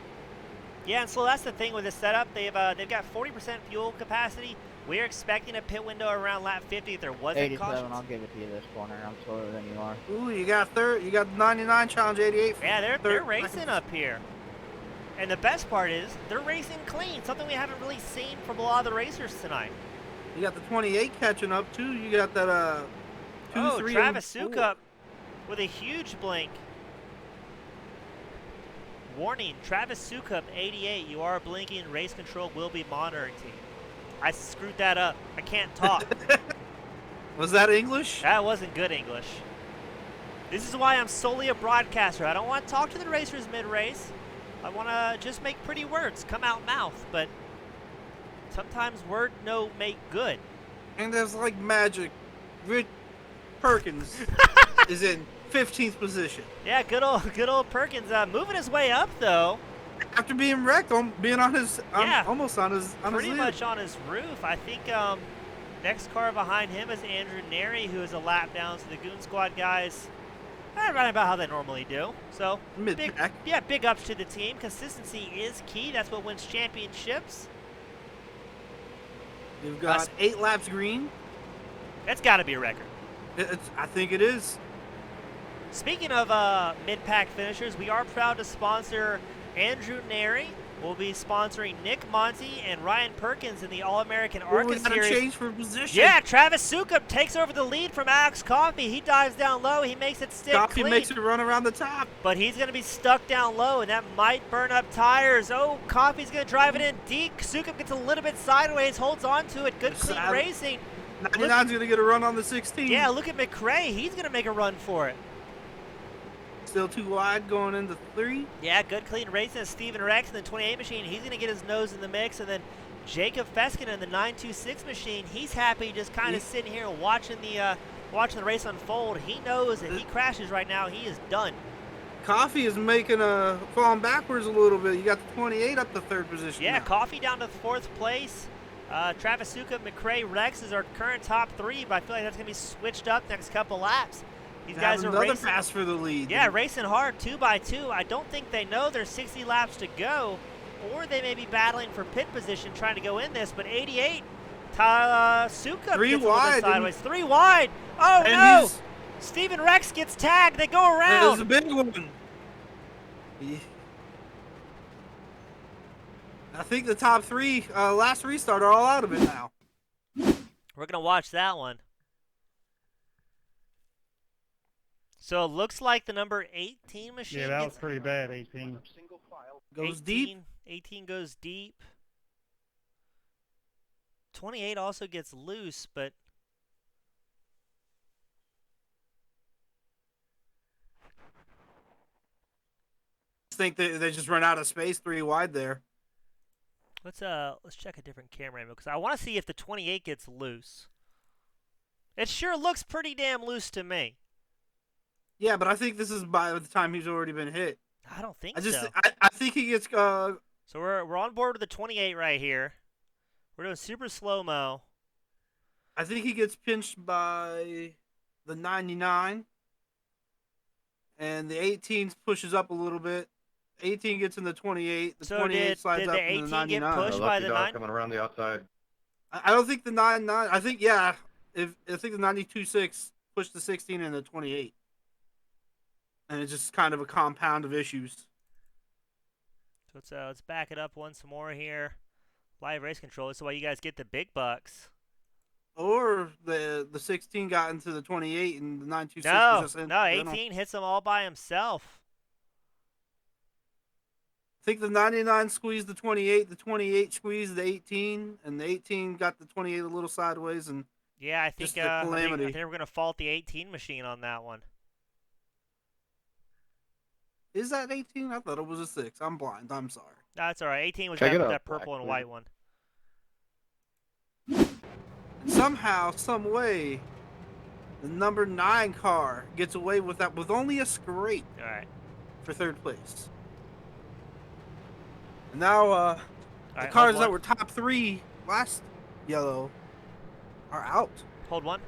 Yeah, and so that's the thing with this setup. They've got 40% fuel capacity. We're expecting a pit window around lap 50 if there wasn't 87, cautions. I'll give it to you this corner. I'm slower than you are. Ooh, you got third. You got 99 challenge 88. Yeah, they're racing up here. And the best part is they're racing clean, something we haven't really seen from a lot of the racers tonight. You got the 28 catching up too. You got that 2, 3, Travis and 4. Sukup with a huge blink. Warning, Travis Sukup 88, you are blinking, race control will be monitoring you. I screwed that up. I can't talk. Was that English? That wasn't good English. This is why I'm solely a broadcaster. I don't want to talk to the racers mid-race. I want to just make pretty words come out mouth, but sometimes word no make good. And there's like magic. Rich Perkins is in 15th position. Yeah, good old Perkins moving his way up though. After being wrecked, being on his, almost on his pretty lead. much on his roof. I think next car behind him is Andrew Neri, who is a lap down. So the Goon Squad guys, right about how they normally do. So big ups to the team. Consistency is key. That's what wins championships. You've got 8 laps green. That's got to be a record. I think it is. Speaking of mid-pack finishers, we are proud to sponsor Andrew Neri. We'll be sponsoring Nick Monty and Ryan Perkins in the All-American ARCA Series. Change for position. Yeah, Travis Sukup takes over the lead from Alex Coffey. He dives down low. He makes it stick Coffey clean. makes it run around the top. But he's going to be stuck down low, and that might burn up tires. Oh, Coffey's going to drive it in deep. Sukup gets a little bit sideways, holds on to it. Good, clean racing. 99's going to get a run on the 16. Yeah, look at Mcrae. He's going to make a run for it. Still too wide going into 3. Yeah, good clean racing. Steven Rex in the 28 machine. He's going to get his nose in the mix. And then Jacob Feskin in the 926 machine. He's happy just kind of sitting here watching the race unfold. He knows that he crashes right now, he is done. Coffey is making falling backwards a little bit. You got the 28 up to 3rd position. Yeah, now. Coffey down to 4th place. Travis Sukup, Mcrae, Rex is our current top 3, but I feel like that's going to be switched up next couple laps. These guys are another racing. pass for the lead. Yeah, racing hard, 2 by 2. I don't think they know there's 60 laps to go, or they may be battling for pit position trying to go in this. But 88, Sukup 3 gets wide. a little bit sideways. 3 wide. Oh and no! Steven Rex gets tagged. They go around. There's a big one. I think the top 3 last restart are all out of it now. We're gonna watch that one. So it looks like the number 18 machine. Yeah, that was pretty bad. 18 goes deep. 18 goes deep. 28 also gets loose, but I think they just run out of space 3 wide there. let's check a different camera angle because I want to see if the 28 gets loose. It sure looks pretty damn loose to me. Yeah, but I think this is by the time he's already been hit. I don't think so. so. I think he gets. So we're on board with the 28 right here. We're doing super slow-mo. I think he gets pinched by the 99. And the 18 pushes up a little bit. 18 gets in the 28. The 28 slides up in the 99. Did the 18 get pushed by the 9? coming around the outside. I don't think the 99. I think, yeah. I think the 92.6 pushed the 16 and the 28. And it's just kind of a compound of issues. So let's back it up once more here. Live race control. This is why you guys get the big bucks. Or the 16 got into the 28 and the 926 No, was just no, 18 hits them all by himself. I think the 99 squeezed the 28 squeezed the 18, and the 18 got the 28 a little sideways. And yeah, I think I think we're going to fault the 18 machine on that one. Is that 18? I thought it was a 6. I'm blind. I'm sorry. No, that's all right. 18 was that purple and white one. And somehow, some way, the number 9 car gets away with that with only a scrape. All right. For 3rd place. And now, the right, cars that were top 3 last yellow are out. Hold one.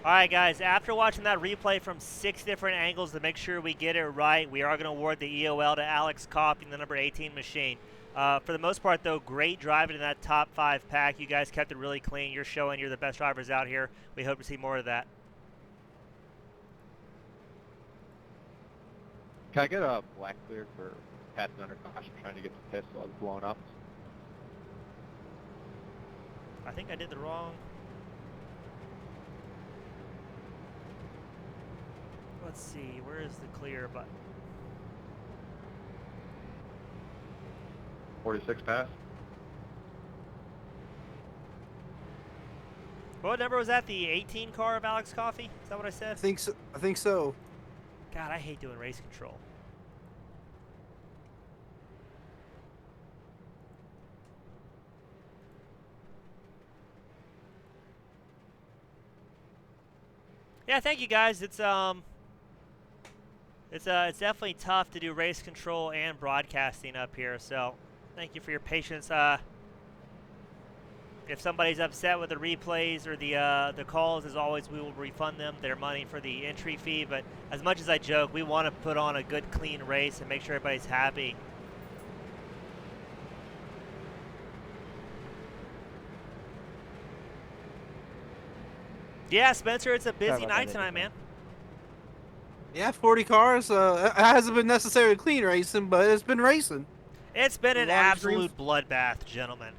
All right, guys, after watching that replay from 6 different angles to make sure we get it right, we are going to award the EOL to Alex Coffey in the number 18 machine. For the most part, though, great driving in that top 5 pack. You guys kept it really clean. You're showing you're the best drivers out here. We hope to see more of that. Can I get a black clear for passing under caution trying to get the pits while it's blown up? I think I did the wrong... Let's see, where is the clear button? 46 pass? What number was that? The 18 car of Alex Coffey? Is that what I said? I think so. I think so. God, I hate doing race control. Yeah, thank you guys. It's definitely tough to do race control and broadcasting up here, so thank you for your patience. If somebody's upset with the replays or the calls, as always, we will refund them their money for the entry fee. But as much as I joke, we want to put on a good, clean race and make sure everybody's happy. Yeah, Spencer, it's a busy night tonight, man. Yeah, 40 cars. It hasn't been necessarily clean racing, but it's been racing. It's been an absolute bloodbath, gentlemen.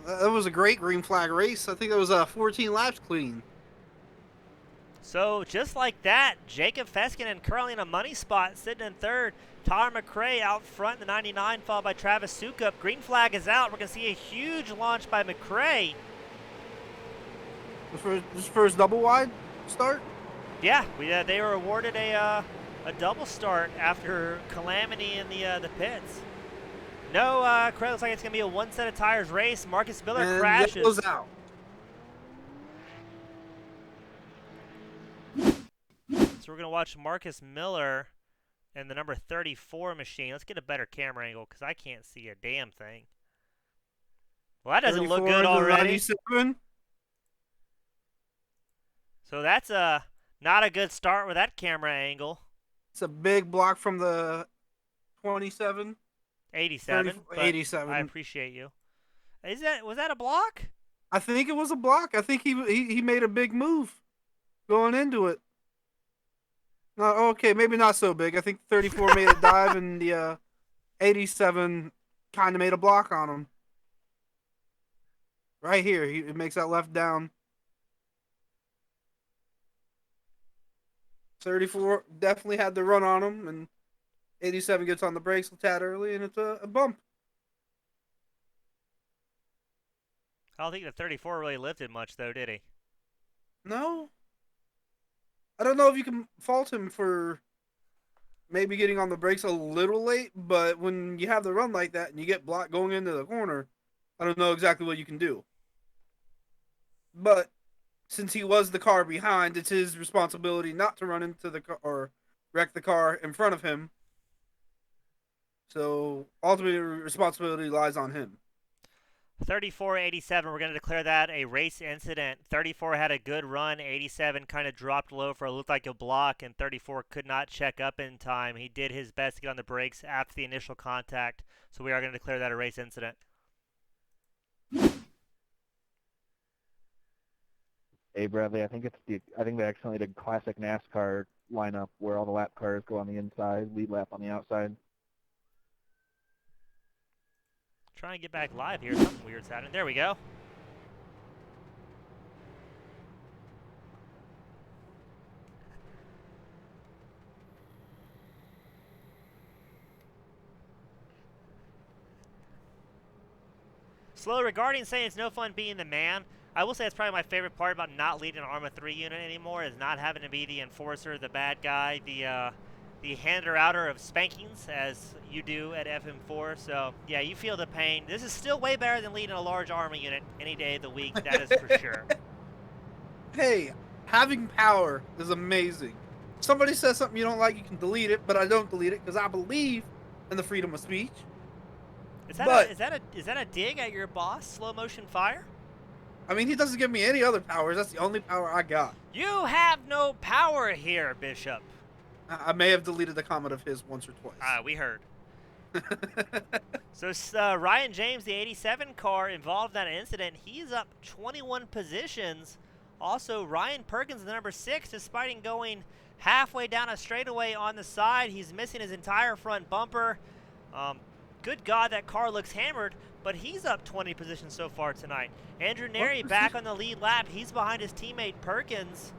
It was a great green flag race. I think it was 14 laps clean. So just like that, Jacob Feskin and currently in a money spot, sitting in third. Tyler Mcrae out front in the 99, followed by Travis Sukup. Green flag is out. We're going to see a huge launch by Mcrae. This first double wide start? Yeah, they were awarded a double start after calamity in the pits. No, Craig, looks like it's going to be a one set of tires race. Marcus Miller and crashes. It goes out. So we're going to watch Marcus Miller and the number 34 machine. Let's get a better camera angle because I can't see a damn thing. Well, that doesn't look good already. 97. So that's not a good start with that camera angle. It's a big block from the 27. 87. 87. I appreciate you. Was that a block? I think it was a block. I think he made a big move going into it. No, okay, maybe not so big. I think 34 made a dive, and the 87 kind of made a block on him. Right here, he makes that left down. 34 definitely had the run on him, and 87 gets on the brakes a tad early, and it's a bump. I don't think the 34 really lifted much, though, did he? No. I don't know if you can fault him for maybe getting on the brakes a little late, but when you have the run like that and you get blocked going into the corner, I don't know exactly what you can do. But since he was the car behind, it's his responsibility not to run into the car or wreck the car in front of him. So ultimately, responsibility lies on him. 34-87, we're going to declare that a race incident. 34 had a good run. 87 kind of dropped low for what looked like a block, and 34 could not check up in time. He did his best to get on the brakes after the initial contact, so we are going to declare that a race incident. Hey Bradley, I think they accidentally did classic NASCAR lineup where all the lap cars go on the inside, lead lap on the outside. Try and get back live here. Something weird's happening. There we go. Slow, regarding saying it's no fun being the man, I will say it's probably my favorite part about not leading an Arma 3 unit anymore is not having to be the enforcer, the bad guy, the hander-outer of spankings, as you do at FM4. So, yeah, you feel the pain. This is still way better than leading a large Arma unit any day of the week. That is for sure. Hey, having power is amazing. If somebody says something you don't like, you can delete it, but I don't delete it because I believe in the freedom of speech. Is that a dig at your boss, Slow Motion Fire? I mean, he doesn't give me any other powers. That's the only power I got. You have no power here, Bishop. I may have deleted the comment of his once or twice. We heard. So Ryan James, the 87 car, involved in that incident. He's up 21 positions. Also, Ryan Perkins, the number 6, despite him going halfway down a straightaway on the side, he's missing his entire front bumper. Good God, that car looks hammered, but he's up 20 positions so far tonight. Andrew Neri back on the lead lap. He's behind his teammate Perkins.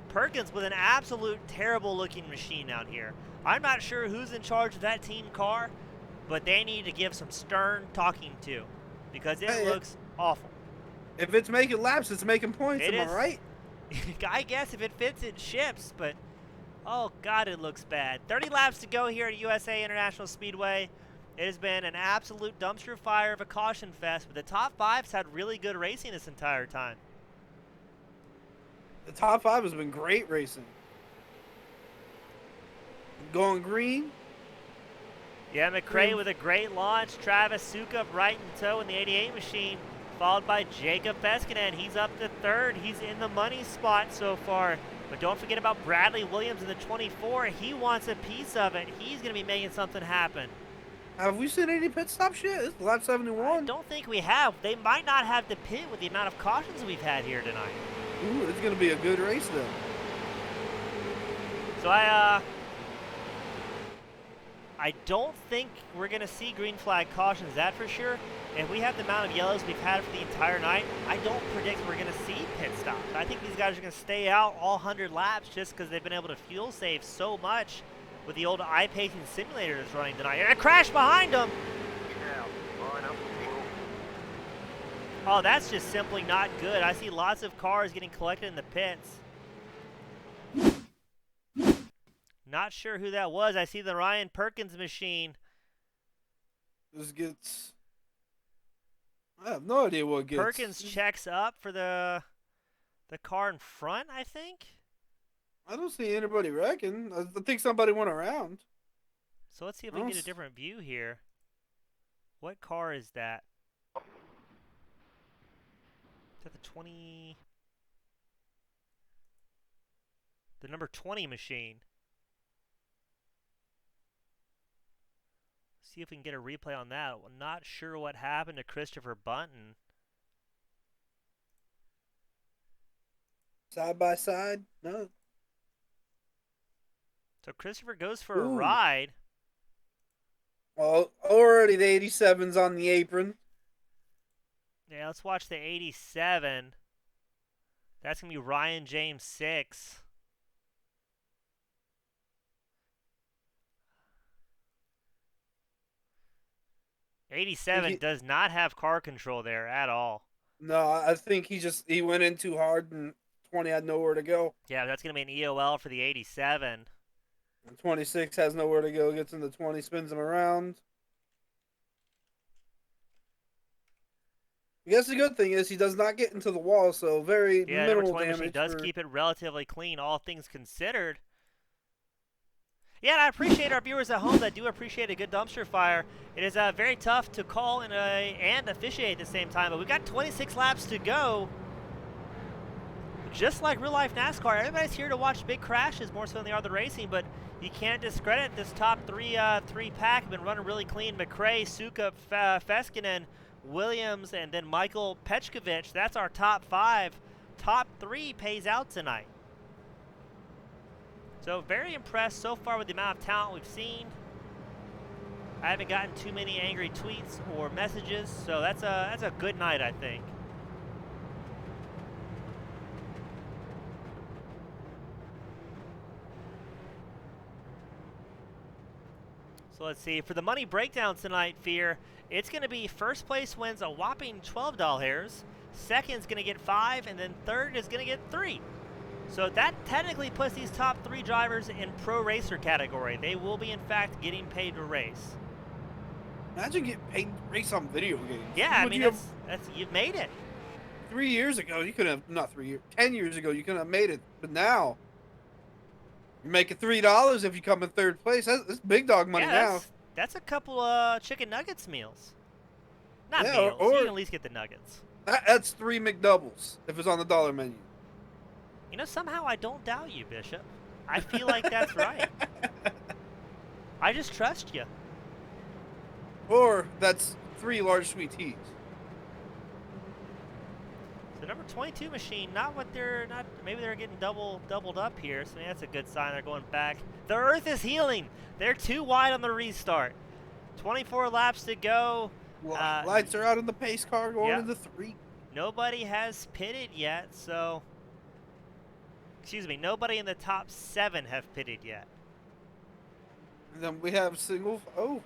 Perkins with an absolute terrible-looking machine out here. I'm not sure who's in charge of that team car, but they need to give some stern talking to because it looks awful. If it's making laps, it's making points. Am I right? I guess if it fits, it ships, but oh God, it looks bad. 30 laps to go here at USA International Speedway. It has been an absolute dumpster fire of a caution fest, but the top 5's had really good racing this entire time. The top 5 has been great racing. Going green. Yeah, Mcrae with a great launch. Travis Sukup right in tow in the 88 machine, followed by Jacob Feskin, and he's up to 3rd. He's in the money spot so far. But don't forget about Bradley Williams in the 24. He wants a piece of it. He's going to be making something happen. Have we seen any pit stops yet? It's lap 71. I don't think we have. They might not have to pit with the amount of cautions we've had here tonight. Ooh, it's going to be a good race then. So I don't think we're going to see green flag cautions, that for sure. If we have the amount of yellows we've had for the entire night, I don't predict we're going to see pit stops. I think these guys are going to stay out all 100 laps just because they've been able to fuel save so much with the old iPacing simulator that's running tonight. And a crash behind them! Oh, that's just simply not good. I see lots of cars getting collected in the pits. Not sure who that was. I see the Ryan Perkins machine. This gets... I have no idea what gets. Perkins checks up for the car in front, I think. I don't see anybody wrecking. I think somebody went around. So let's see if we can get a different view here. What car is that? Is that the 20... The number 20 machine. See if we can get a replay on that. I'm not sure what happened to Christopher Bunton. Side by side? No. So Christopher goes for a ride. Well, already the 87's on the apron. Yeah, let's watch the 87. That's going to be Ryan James 6. '87 does not have car control there at all. No, I think he went in too hard and 20 had nowhere to go. Yeah, that's going to be an EOL for the 87. And 26 has nowhere to go, gets in the 20, spins him around. I guess the good thing is he does not get into the wall, so very minimal damage. He does keep it relatively clean, all things considered. Yeah, and I appreciate our viewers at home that do appreciate a good dumpster fire. It is very tough to call and officiate at the same time, but we've got 26 laps to go. Just like real life NASCAR, everybody's here to watch big crashes more so than they are the racing, but you can't discredit this top three pack. Have been running really clean. Mcrae, Sukup, Feskin, Williams, and then Michael Petchkovich. That's our top 5. Top 3 pays out tonight. So very impressed so far with the amount of talent we've seen. I haven't gotten too many angry tweets or messages, so that's a good night, I think. So let's see. For the money breakdown tonight, Fear, it's going to be first place wins a whopping $12. Second's going to get 5, and then third is going to get 3. So that technically puts these top 3 drivers in pro racer category. They will be, in fact, getting paid to race. Imagine getting paid to race on video games. Yeah, I mean, you've made it. 3 years ago, you could have, not 3 years, 10 years ago, you could have made it. But now, you're making $3 if you come in third place. That's big dog money now. That's a couple of chicken nuggets meals. Not meals. Or you can at least get the nuggets. That's 3 McDoubles if it's on the dollar menu. You know, somehow I don't doubt you, Bishop. I feel like that's right. I just trust you. Or that's 3 large sweet teas. The number 22 machine, not what they're not. Maybe they're getting doubled up here. So that's a good sign. They're going back. The Earth is healing. They're too wide on the restart. 24 laps to go. Lights are out in the pace car going into 3. Nobody has pitted yet, so. Excuse me. Nobody in the top 7 have pitted yet. And then we have single. Oh.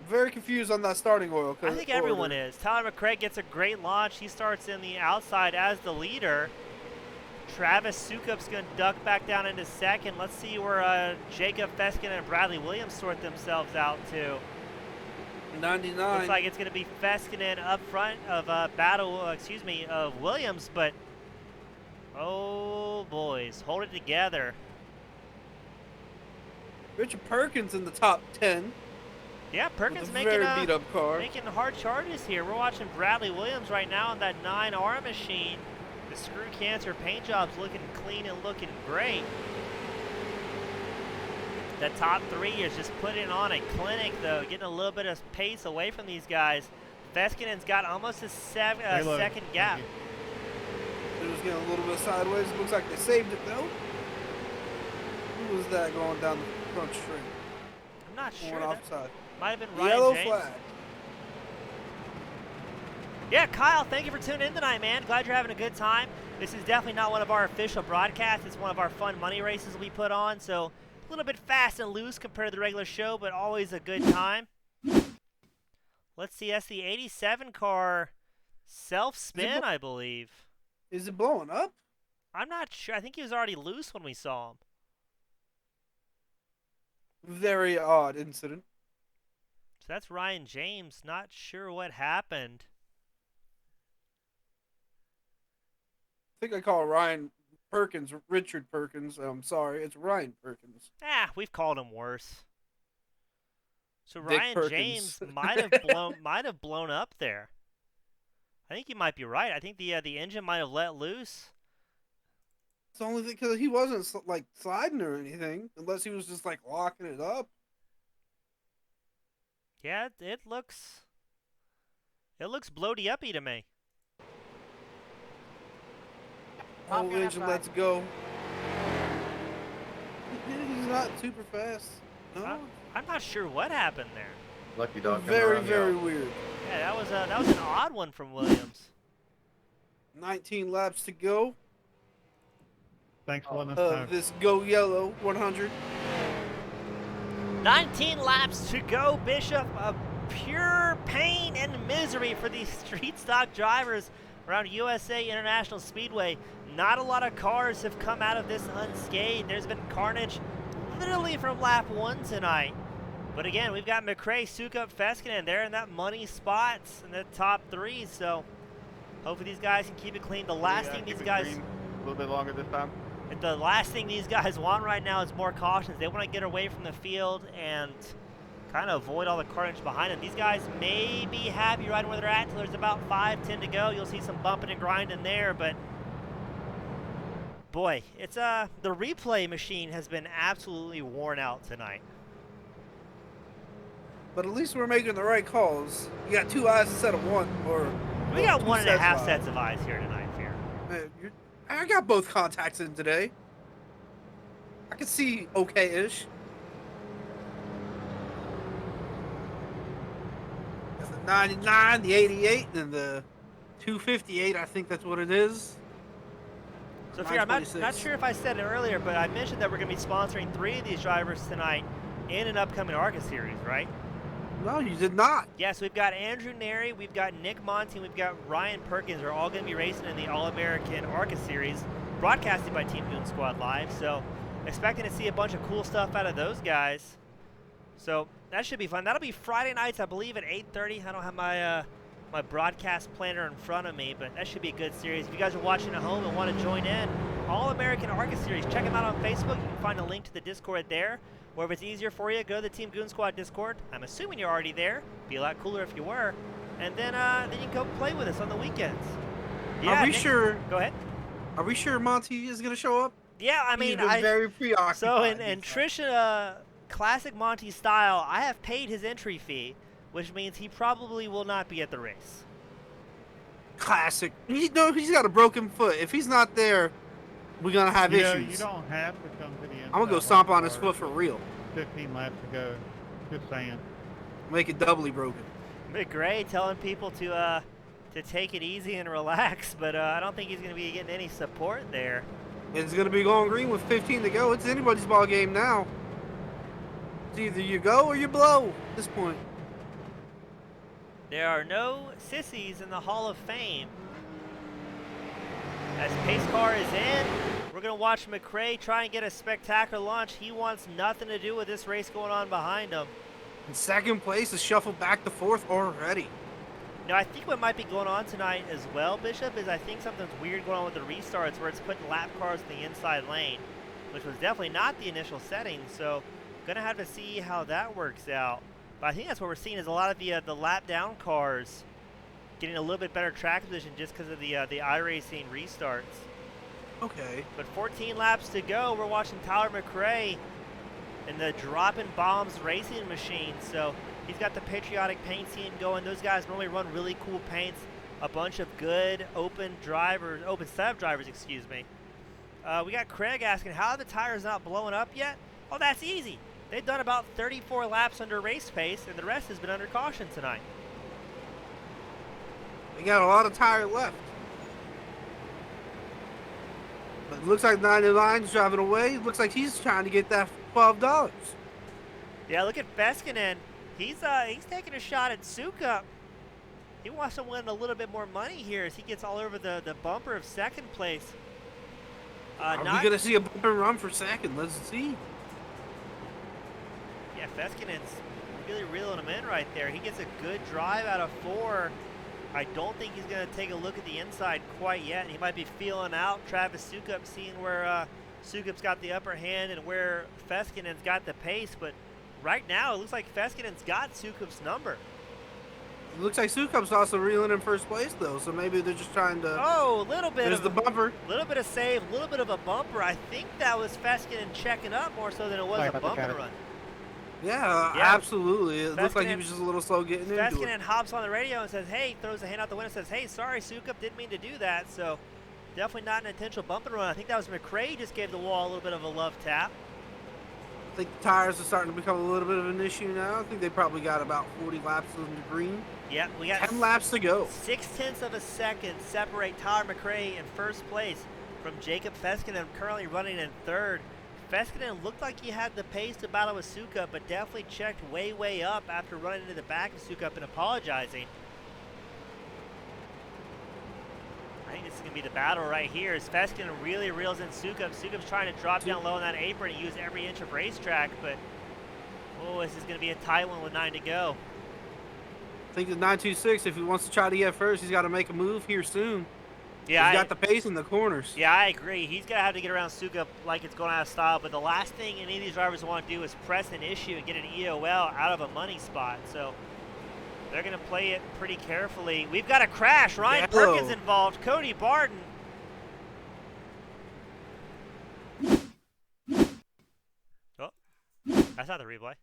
Very confused on that starting oil. I think everyone is. Tyler Mcrae gets a great launch. He starts in the outside as the leader. Travis Sukup's going to duck back down into second. Let's see where Jacob Feskin and Bradley Williams sort themselves out to. 99. Looks like it's going to be Feskinen up front of of Williams, but oh boys, hold it together. Richard Perkins in the top 10. Yeah, Perkins making very beat up car. Making hard charges here. We're watching Bradley Williams right now on that 9R machine. The screw cancer paint job's looking clean and looking great. The top 3 is just putting on a clinic, though, getting a little bit of pace away from these guys. Feskinen's got almost a second gap. It was getting a little bit sideways. It looks like they saved it, though. Who was that going down the front straight? I'm not sure. Going offside. Might have been Ryan Yellow James. flag. Yeah, Kyle, thank you for tuning in tonight, man. Glad you're having a good time. This is definitely not one of our official broadcasts. It's one of our fun money races we put on, so a little bit fast and loose compared to the regular show, but always a good time. Let's see, that's the 87 car self-spin, I believe. Is it blowing up? I'm not sure. I think he was already loose when we saw him. Very odd incident. So that's Ryan James. Not sure what happened. I think I call Ryan Perkins Richard Perkins. I'm sorry, it's Ryan Perkins. We've called him worse. So Dick Ryan Perkins. James might have blown up there. I think you might be right. I think the engine might have let loose. It's only because he wasn't like sliding or anything, unless he was just like locking it up. Yeah, it looks bloaty uppy to me. Whole engine lets go. He's not super fast. No. I'm not sure what happened there. Lucky dog. Very weird. Yeah, that was an odd one from Williams. 19 laps to go. Thanks for letting us know. This Go Yellow 100. 19 laps to go, Bishop. Of pure pain and misery for these street stock drivers around USA International Speedway. Not a lot of cars have come out of this unscathed. There's been carnage literally from lap 1 tonight. But again, we've got Mcrae, Sukup, Feskinen. They're in that money spots in the top 3. So hopefully these guys can keep it clean. The last thing these guys... A little bit longer this time. The last thing these guys want right now is more cautions. They want to get away from the field and kind of avoid all the carnage behind them. These guys may be happy riding where they're at until there's about 5-10 to go. You'll see some bumping and grinding there, but boy, it's the replay machine has been absolutely worn out tonight. But at least we're making the right calls. You got 2 eyes instead of 1, or We got 1.5 sets of eyes here tonight, Fear. I got both contacts in today. I can see okay-ish. Got the 99, the 88, and the 258. I think that's what it is. So, Fear, I'm not sure if I said it earlier, but I mentioned that we're going to be sponsoring 3 of these drivers tonight in an upcoming ARCA series, right? No, you did not. Yes, we've got Andrew Neri, we've got Nick Monty, and we've got Ryan Perkins. Are all going to be racing in the All-American ARCA Series, broadcasted by Team Goon Squad Live. So, expecting to see a bunch of cool stuff out of those guys. So, that should be fun. That'll be Friday nights, I believe, at 8:30. I don't have my my broadcast planner in front of me, but that should be a good series. If you guys are watching at home and want to join in, All-American ARCA Series, check them out on Facebook. You can find a link to the Discord there. Or if it's easier for you, go to the Team Goon Squad Discord. I'm assuming you're already there. Be a lot cooler if you were. and then you can go play with us on the weekends. Are we Nick, sure? Go ahead. Are we sure Monty is gonna show up? Yeah, I He's mean, been very preoccupied. So in these Trish classic Monty style, I have paid his entry fee, which means he probably will not be at the race. Classic. He's got a broken foot. If he's not there, we're gonna have issues. You don't have to come to the end. I'm gonna go stomp on his foot for real. 15 laps to go. Just saying. Make it doubly broken. Mcrae telling people to take it easy and relax, but I don't think he's going to be getting any support there. It's gonna be going green with 15 to go. It's anybody's ball game now. It's either you go or you blow at this point. There are no sissies in the Hall of Fame. As pace car is in, we're going to watch Mcrae try and get a spectacular launch. He wants nothing to do with this race going on behind him. In second place is shuffled back to fourth already. Now, I think what might be going on tonight as well, Bishop, is I think something's weird going on with the restarts where it's putting lap cars in the inside lane, which was definitely not the initial setting, so going to have to see how that works out. But I think that's what we're seeing is a lot of the lap down cars getting a little bit better track position just because of the iRacing restarts. Okay. But 14 laps to go. We're watching Tyler Mcrae in the dropping bombs racing machine. So he's got the patriotic paint scheme going. Those guys normally run really cool paints. A bunch of good open setup drivers, excuse me. We got Craig asking, how are the tires not blowing up yet? Oh, that's easy. They've done about 34 laps under race pace, and the rest has been under caution tonight. They got a lot of tire left. But it looks like 99's driving away. It looks like he's trying to get that $12. Yeah, look at Feskin. He's taking a shot at Sukup. He wants to win a little bit more money here as he gets all over the bumper of second place. Are we going to see a bump and run for second? Let's see. Yeah, Feskinen's really reeling him in right there. He gets a good drive out of 4. I don't think he's going to take a look at the inside quite yet. He might be feeling out Travis Sukup, seeing where Sukup's got the upper hand and where Feskinen's got the pace. But right now, it looks like Feskinen's got Sukup's number. It looks like Sukup's also reeling in first place, though. So maybe they're just trying to... Oh, a little bit There's the bumper. A little bit of save, a little bit of a bumper. I think that was Feskinen checking up more so than it was a bump and run. Yeah, absolutely. It looked like he was just a little slow getting into it. Feskinen hops on the radio and says, hey, throws a hand out the window and says, hey, sorry, Sukup, didn't mean to do that. So definitely not an intentional bump and run. I think that was Mcrae just gave the wall a little bit of a love tap. I think the tires are starting to become a little bit of an issue now. I think they probably got about 40 laps in the green. Yeah, we got 10 laps to go. 0.6 of a second separate Tyler Mcrae in first place from Jacob Feskinen, currently running in third. Feskin looked like he had the pace to battle with Sukup, but definitely checked way up after running into the back of Sukup and apologizing. I think this is going to be the battle right here as Feskin really reels in Sukup. Sukup's trying to drop down low on that apron and use every inch of racetrack, but oh, this is going to be a tight one with 9 to go. I think the 926, if he wants to try to get first, he's got to make a move here soon. Yeah, he's got the pace in the corners. Yeah, I agree. He's going to have to get around Sukup like it's going out of style. But the last thing any of these drivers want to do is press an issue and get an EOL out of a money spot. So they're going to play it pretty carefully. We've got a crash. Ryan Perkins involved. Cody Barden. Oh, that's not the replay.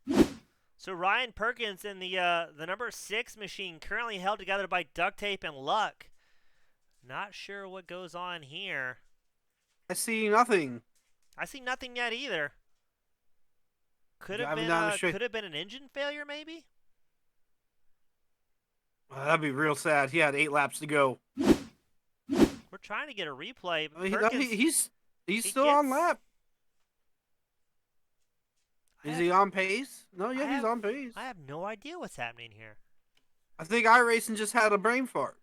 So Ryan Perkins in the number 6 machine, currently held together by duct tape and luck. Not sure what goes on here. I see nothing. I see nothing yet either. Could have been an engine failure, maybe. That'd be real sad. He had 8 laps to go. We're trying to get a replay. He's still on lap. Is he on pace? No, yeah, he's on pace. I have no idea what's happening here. I think iRacing just had a brain fart.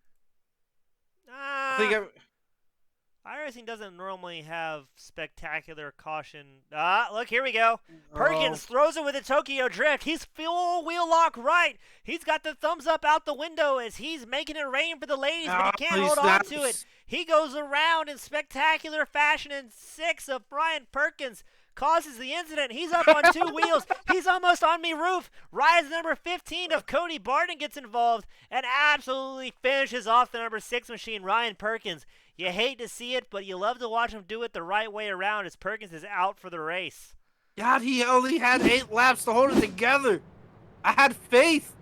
iRacing doesn't normally have spectacular caution. Look, here we go. Perkins throws it with a Tokyo Drift. He's full wheel lock right. He's got the thumbs up out the window as he's making it rain for the ladies, but he can't hold on to it. He goes around in spectacular fashion in 6 of Brian Perkins. causes the incident. He's up on 2 wheels. He's almost on me roof. Rise number 15 of Cody Barton gets involved and absolutely finishes off the number 6 machine, Ryan Perkins. You hate to see it, but you love to watch him do it the right way around as Perkins is out for the race. God, he only had 8 laps to hold it together. I had faith.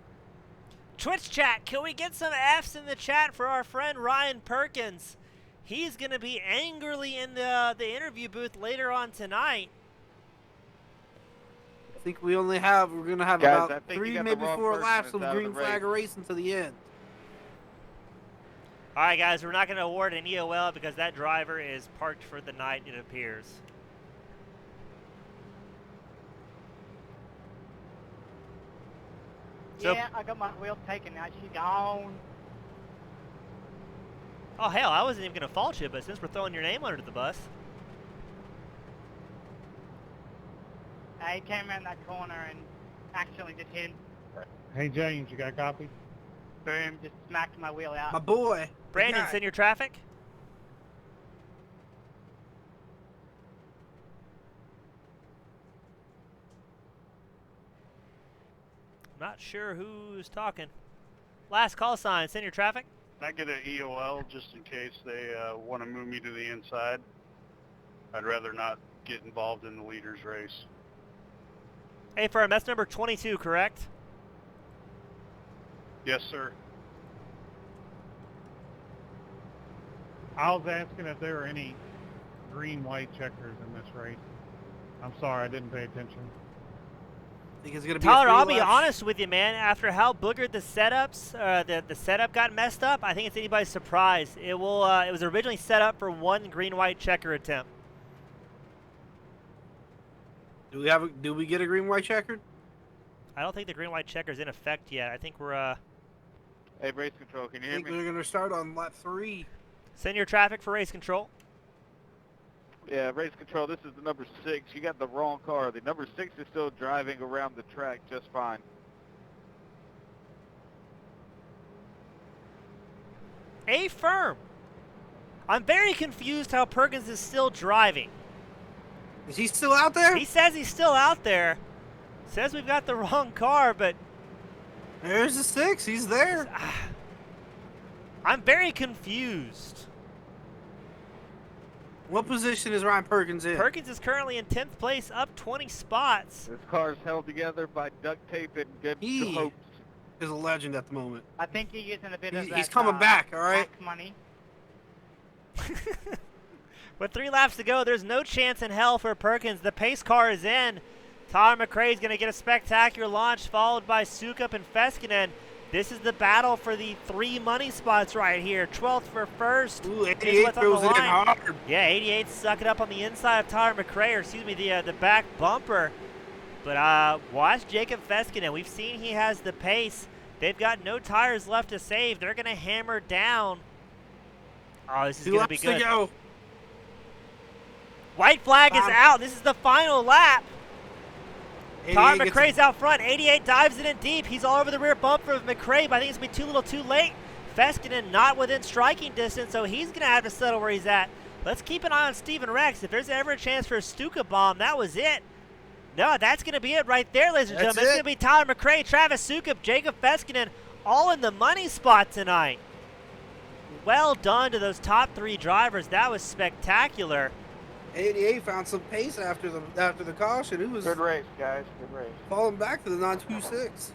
Twitch chat, can we get some Fs in the chat for our friend Ryan Perkins? He's going to be angrily in the interview booth later on tonight. I think we're going to have Guys, I about think 3, you got the maybe wrong 4 person laps of that's out of green the flag race. racing to the end. All right, guys, we're not going to award an EOL because that driver is parked for the night, it appears. So, Yeah, I got my wheel taken out. She's gone. oh, hell, I wasn't even going to fault you, but since we're throwing your name under the bus. I came around that corner and accidentally just hit him. Hey, James, you got a copy? Boom, just smacked my wheel out. My boy. Brandon, God. send your traffic. Not sure who's talking. Last call sign, send your traffic. Can I get an EOL just in case they want to move me to the inside? I'd rather not get involved in the leader's race. Hey, firm, that's number 22, correct? Yes, sir. I was asking if there were any green-white checkers in this race. I'm sorry, I didn't pay attention. I think it's going to be Tyler, a 3 I'll be laps. honest with you, man. After how boogered the setups, the setup got messed up, I think it's anybody's surprise. It will. It was originally set up for 1 green-white checker attempt. Do we get a green-white checkered? I don't think the green-white checker's in effect yet. I think we're. Hey, race control, can you I hear think me? we're going to start on lap 3. Send your traffic for race control. Yeah, race control, this is the number 6. You got the wrong car. The number 6 is still driving around the track just fine. A firm. I'm very confused how Perkins is still driving. Is he still out there? He says he's still out there. Says we've got the wrong car, but There's the 6. He's there. I'm very confused. What position is Ryan Perkins in? Perkins is currently in 10th place, up 20 spots. This car's held together by duct tape and good He hopes. is a legend at the moment. I think you're using a bit of that, He's coming back, all right? tax money. With 3 laps to go, there's no chance in hell for Perkins. The pace car is in. Tyler Mcrae is going to get a spectacular launch, followed by Sukup and Feskin. This is the battle for the 3 money spots right here. 12th for first. Ooh, is 88 what's on the throws it in line. hard. Yeah, 88 suck it up on the inside of Tyler Mcrae, or excuse me, the back bumper. But watch Jacob Feskin. We've seen he has the pace. They've got no tires left to save. They're going to hammer down. Oh, this is 2 going to be laps good. to go. White flag is out. This is the final lap. 88 Tyler gets McRae's out front. 88 dives it in deep. He's all over the rear bumper of McRae, but I think it's going to be too little too late. Feskinen not within striking distance, so he's going to have to settle where he's at. Let's keep an eye on Steven Rex. If there's ever a chance for a Stuka bomb, that was it. No, that's going to be it right there, ladies and That's gentlemen. It's it. going to be Tyler McRae, Travis Sukup, Jacob Feskinen, all in the money spot tonight. Well done to those top 3 drivers. That was spectacular. 88 found some pace after the caution. It was Good race, guys. Good race. falling back to the 926.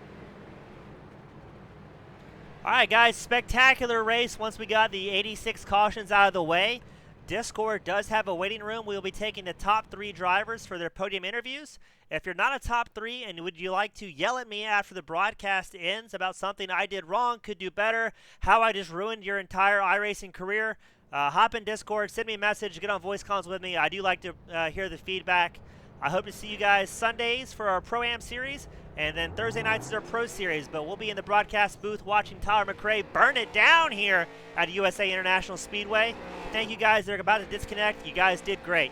All right, guys, spectacular race once we got the 86 cautions out of the way. Discord does have a waiting room. We'll be taking the top 3 drivers for their podium interviews. If you're not a top 3 and would you like to yell at me after the broadcast ends about something I did wrong, could do better, how I just ruined your entire iRacing career, hop in Discord, send me a message, get on voice calls with me. I do like to hear the feedback. I hope to see you guys Sundays for our Pro-Am series, and then Thursday nights is our Pro series. But we'll be in the broadcast booth watching Tyler McRae burn it down here at USA International Speedway. Thank you guys that are about to disconnect. You guys did great.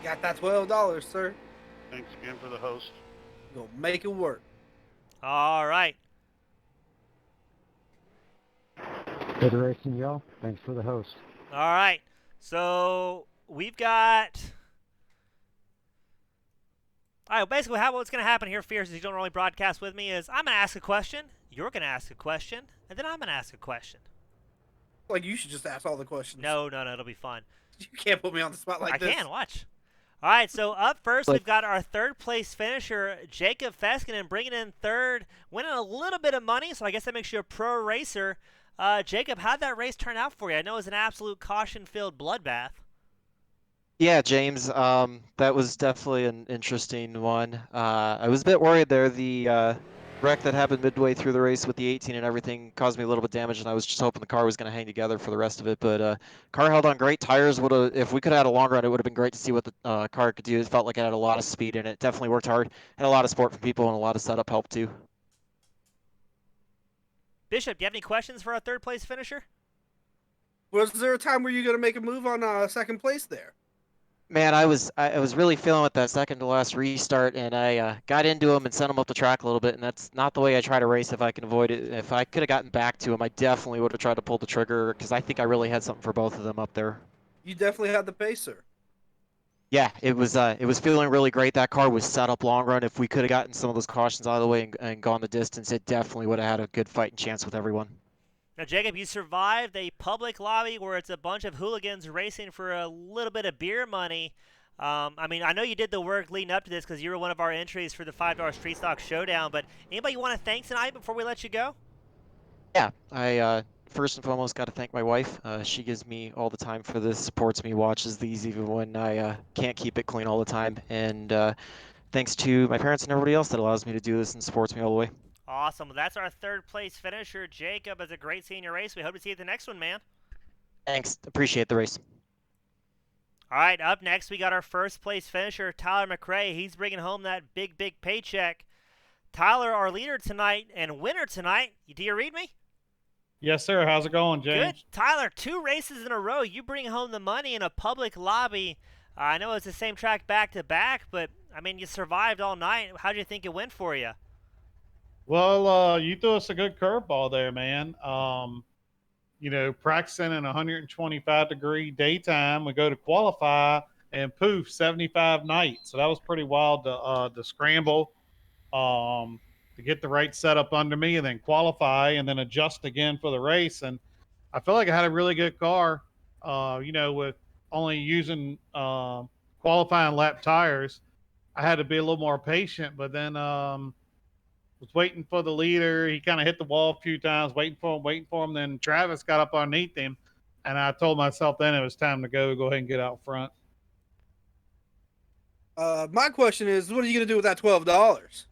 Got that $12, sir. Thanks again for the host. Gonna make it work. All right. Good racing, y'all. Thanks for the host. All right. So we've got. All right, basically, what's going to happen here, Fierce, is you don't really broadcast with me, is I'm going to ask a question, you're going to ask a question, and then I'm going to ask a question. Like, you should just ask all the questions. No, it'll be fun. You can't put me on the spot like this. I can, watch. All right, so up first, Like- we've got our third-place finisher, Jacob Feskin, and bringing in third, winning a little bit of money, so I guess that makes you a pro racer. Jacob, how'd that race turn out for you? I know it was an absolute caution-filled bloodbath. Yeah, James, that was definitely an interesting one. I was a bit worried there. The wreck that happened midway through the race with the 18 and everything caused me a little bit of damage, and I was just hoping the car was going to hang together for the rest of it. But car held on great. Tires would have, if we could have had a long run, it would have been great to see what the car could do. It felt like it had a lot of speed in it. Definitely worked hard. Had a lot of support from people and a lot of setup help too. Bishop, do you have any questions for our third-place finisher? Was there a time where you're going to make a move on second place there? Man, I was really feeling with that second to last restart, and I got into him and sent him up the track a little bit, and that's not the way I try to race if I can avoid it. If I could have gotten back to him, I definitely would have tried to pull the trigger because I think I really had something for both of them up there. You definitely had the pace, sir. Yeah, it was feeling really great. That car was set up long run. If we could have gotten some of those cautions out of the way and gone the distance, it definitely would have had a good fighting chance with everyone. Now, Jacob, you survived a public lobby where it's a bunch of hooligans racing for a little bit of beer money. I mean, I know you did the work leading up to this because you were one of our entries for the $5 Street Stock Showdown, but anybody you want to thank tonight before we let you go? Yeah, I first and foremost got to thank my wife. She gives me all the time for this, supports me, watches these even when I can't keep it clean all the time. And thanks to my parents and everybody else that allows me to do this and supports me all the way. Awesome. Well, that's our third-place finisher, Jacob. It's a great seeing your race. We hope to see you at the next one, man. Thanks. Appreciate the race. All right, up next, we got our first-place finisher, Tyler Mcrae. He's bringing home that big, big paycheck. Tyler, our leader tonight and winner tonight. Do you read me? Yes, sir. How's it going, James? Good. Tyler, 2 races in a row. You bring home the money in a public lobby. I know it's the same track back-to-back, but, I mean, you survived all night. How do you think it went for you? Well, you threw us a good curveball there, man. You know, practicing in 125-degree daytime, we go to qualify, and poof, 75 night. So that was pretty wild to scramble, to get the right setup under me, and then qualify, and then adjust again for the race. And I feel like I had a really good car. You know, with only using qualifying lap tires, I had to be a little more patient. But then was waiting for the leader. He kind of hit the wall a few times, waiting for him. Then Travis got up underneath him, and I told myself then it was time to go ahead and get out front. My question is, what are you going to do with that $12?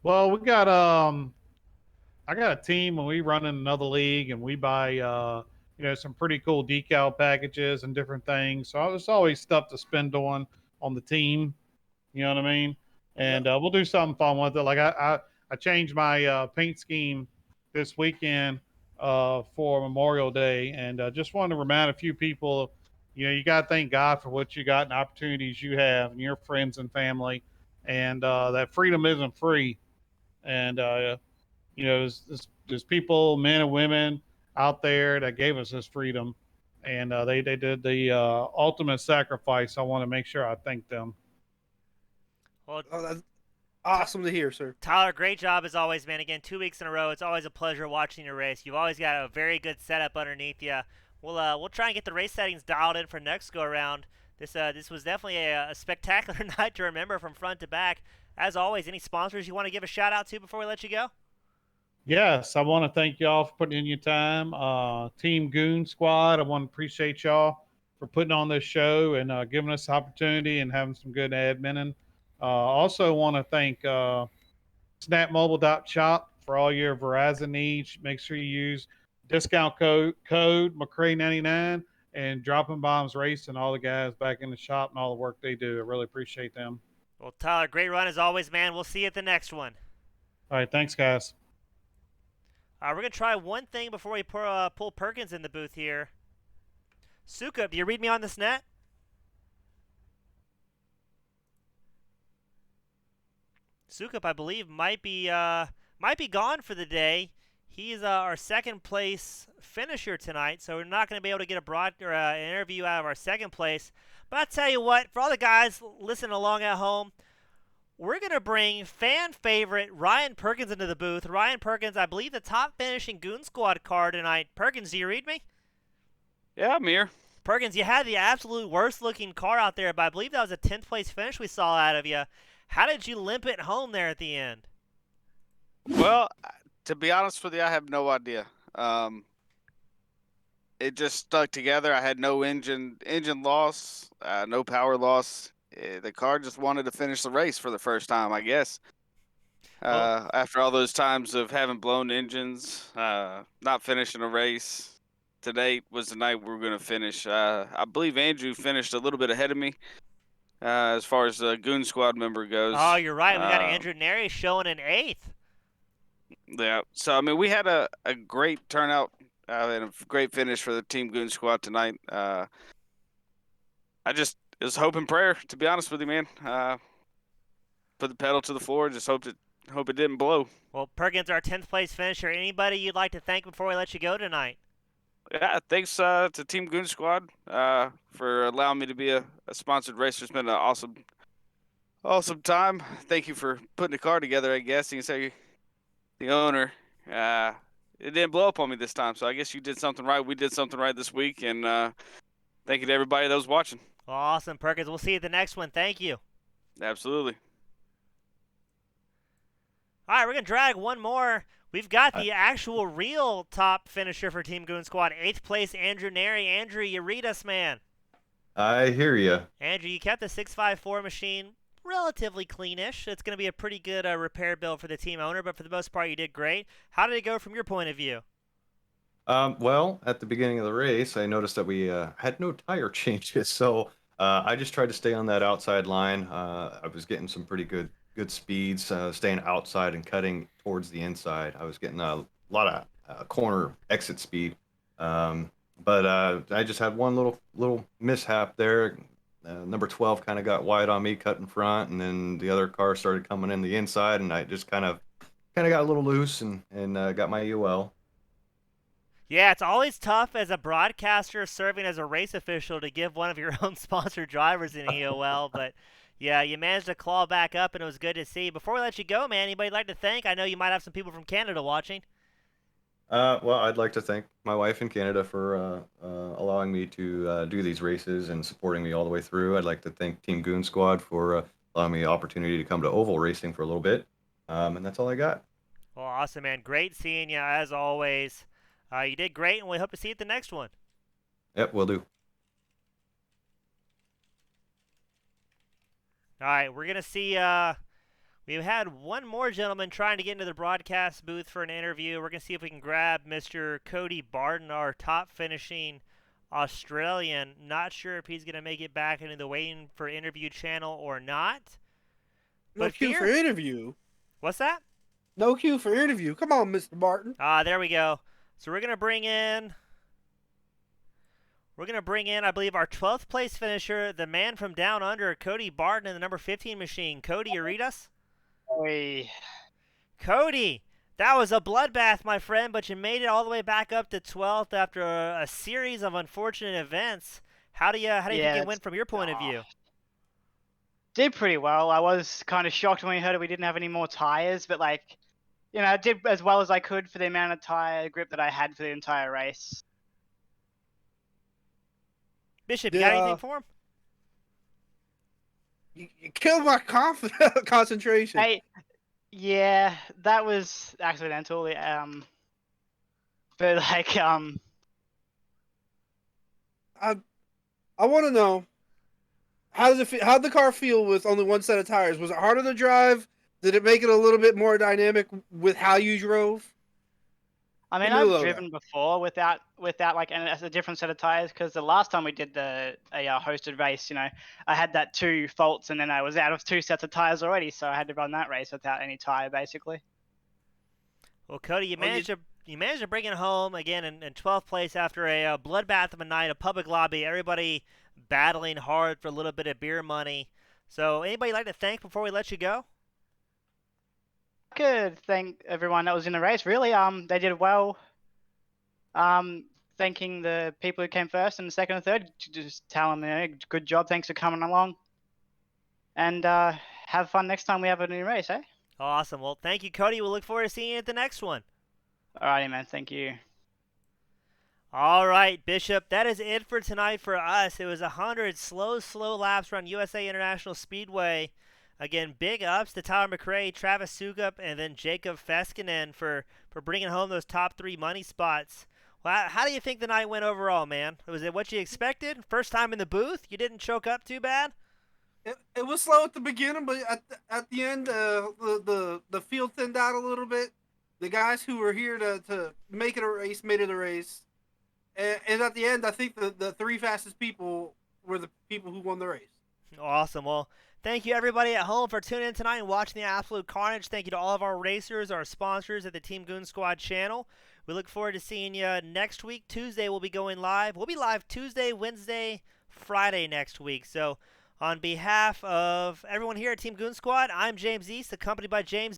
Well, we got I got a team, and we run in another league, and we buy you know, some pretty cool decal packages and different things. So there's always stuff to spend on the team. You know what I mean? And we'll do something fun with it. Like I changed my paint scheme this weekend for Memorial Day, and just wanted to remind a few people, you know, you got to thank God for what you got and opportunities you have and your friends and family, and that freedom isn't free. And you know, there's people, men and women out there that gave us this freedom, and they did the ultimate sacrifice. I want to make sure I thank them. Well, Oh, that's awesome to hear, sir. Tyler, great job as always, man. Again, 2 weeks in a row. It's always a pleasure watching your race. You've always got a very good setup underneath you. We'll try and get the race settings dialed in for next go around. This was definitely a spectacular night to remember from front to back. As always, any sponsors you want to give a shout out to before we let you go? Yes, I want to thank y'all for putting in your time. Team Goon Squad, I want to appreciate y'all for putting on this show and giving us the opportunity and having some good adminning. Also want to thank snapmobile.shop for all your Verizon needs. Make sure you use discount code Mcrae99 and Dropping Bombs Race and all the guys back in the shop and all the work they do. I really appreciate them. Well, Tyler, great run as always, man. We'll see you at the next one. All right, thanks, guys. We're going to try one thing before we pull Perkins in the booth here. Sukup, do you read me on this net? Sukup, I believe, might be gone for the day. He's our second place finisher tonight, so we're not going to be able to get an interview out of our second place. But I'll tell you what, for all the guys listening along at home, we're going to bring fan favorite Ryan Perkins into the booth. Ryan Perkins, I believe the top finishing Goon Squad car tonight. Perkins, do you read me? Yeah, I'm here. Perkins, you had the absolute worst looking car out there, but I believe that was a 10th place finish we saw out of you. How did you limp it home there at the end? Well, to be honest with you, I have no idea. It just stuck together. I had no engine loss, no power loss. The car just wanted to finish the race for the first time, I guess. After all those times of having blown engines, not finishing a race, today was the night we were going to finish. I believe Andrew finished a little bit ahead of me as far as the Goon Squad member goes. Oh, you're right. We got Andrew Neri showing an 8th. Yeah. So, I mean, we had a great turnout and a great finish for the Team Goon Squad tonight. It was hope and prayer, to be honest with you, man. Put the pedal to the floor, just hope it didn't blow. Well, Perkins, our 10th place finisher. Anybody you'd like to thank before we let you go tonight? Yeah, thanks to Team Goon Squad for allowing me to be a sponsored racer. It's been an awesome time. Thank you for putting the car together, I guess. You can say the owner. It didn't blow up on me this time, so I guess you did something right. We did something right this week, and thank you to everybody that was watching. Awesome, Perkins. We'll see you at the next one. Thank you. Absolutely. All right, we're going to drag one more. We've got the actual real top finisher for Team Goon Squad. 8th place, Andrew Neri. Andrew, you read us, man. I hear you. Andrew, you kept the 654 machine relatively cleanish. It's going to be a pretty good repair bill for the team owner, but for the most part, you did great. How did it go from your point of view? Well, at the beginning of the race, I noticed that we had no tire changes, so I just tried to stay on that outside line. I was getting some pretty good speeds, staying outside and cutting towards the inside. I was getting a lot of corner exit speed, but I just had one little mishap there. Number 12 kind of got wide on me, cut in front, and then the other car started coming in the inside, and I just kind of got a little loose and got my UL. Yeah, it's always tough as a broadcaster serving as a race official to give one of your own sponsored drivers an EOL, but yeah, you managed to claw back up, and it was good to see. Before we let you go, man, anybody you'd like to thank? I know you might have some people from Canada watching. Well, I'd like to thank my wife in Canada for allowing me to do these races and supporting me all the way through. I'd like to thank Team Goon Squad for allowing me the opportunity to come to oval racing for a little bit, and that's all I got. Well, awesome, man. Great seeing you, as always. You did great, and we hope to see you at the next one. Yep, will do. All right, we're going to see we've had one more gentleman trying to get into the broadcast booth for an interview. We're going to see if we can grab Mr. Cody Barton, our top finishing Australian. Not sure if he's going to make it back into the waiting for interview channel or not. No queue for interview. What's that? No queue for interview. Come on, Mr. Barton. There we go. So we're going to bring in, I believe, our 12th place finisher, the man from down under, Cody Barton, in the number 15 machine. Cody, you read us? Hey. Cody, that was a bloodbath, my friend, but you made it all the way back up to 12th after a series of unfortunate events. How do you think it went from your point of view? Did pretty well. I was kind of shocked when we heard we didn't have any more tires, but I did as well as I could for the amount of tire grip that I had for the entire race. Bishop, you got anything for him? You killed my concentration. Hey, yeah, that was accidental. But I want to know, how did the car feel with only one set of tires? Was it harder to drive? Did it make it a little bit more dynamic with how you drove? I mean, I've driven before without a different set of tires, because the last time we did a hosted race, I had that 2 faults, and then I was out of 2 sets of tires already, so I had to run that race without any tire, basically. Well, Cody, you managed to bring it home again in 12th place after a bloodbath of a night, a public lobby, everybody battling hard for a little bit of beer money. So, anybody you'd like to thank before we let you go? could thank everyone that was in the race. Really, they did well. Thanking the people who came first and second and third. Just tell them, good job. Thanks for coming along. And have fun next time we have a new race, eh? Awesome. Well, thank you, Cody. We'll look forward to seeing you at the next one. Alrighty, man. Thank you. All right, Bishop. That is it for tonight for us. It was 100 slow laps around USA International Speedway. Again, big ups to Tyler Mcrae, Travis Sukup, and then Jacob Feskin for bringing home those top 3 money spots. Well, how do you think the night went overall, man? Was it what you expected? First time in the booth? You didn't choke up too bad? It was slow at the beginning, but at the end, the field thinned out a little bit. The guys who were here to make it a race made it a race. And at the end, I think the 3 fastest people were the people who won the race. Awesome. Well, thank you, everybody at home, for tuning in tonight and watching the absolute carnage. Thank you to all of our racers, our sponsors at the Team Goon Squad channel. We look forward to seeing you next week. Tuesday, we'll be going live. We'll be live Tuesday, Wednesday, Friday next week. So on behalf of everyone here at Team Goon Squad, I'm James East, accompanied by James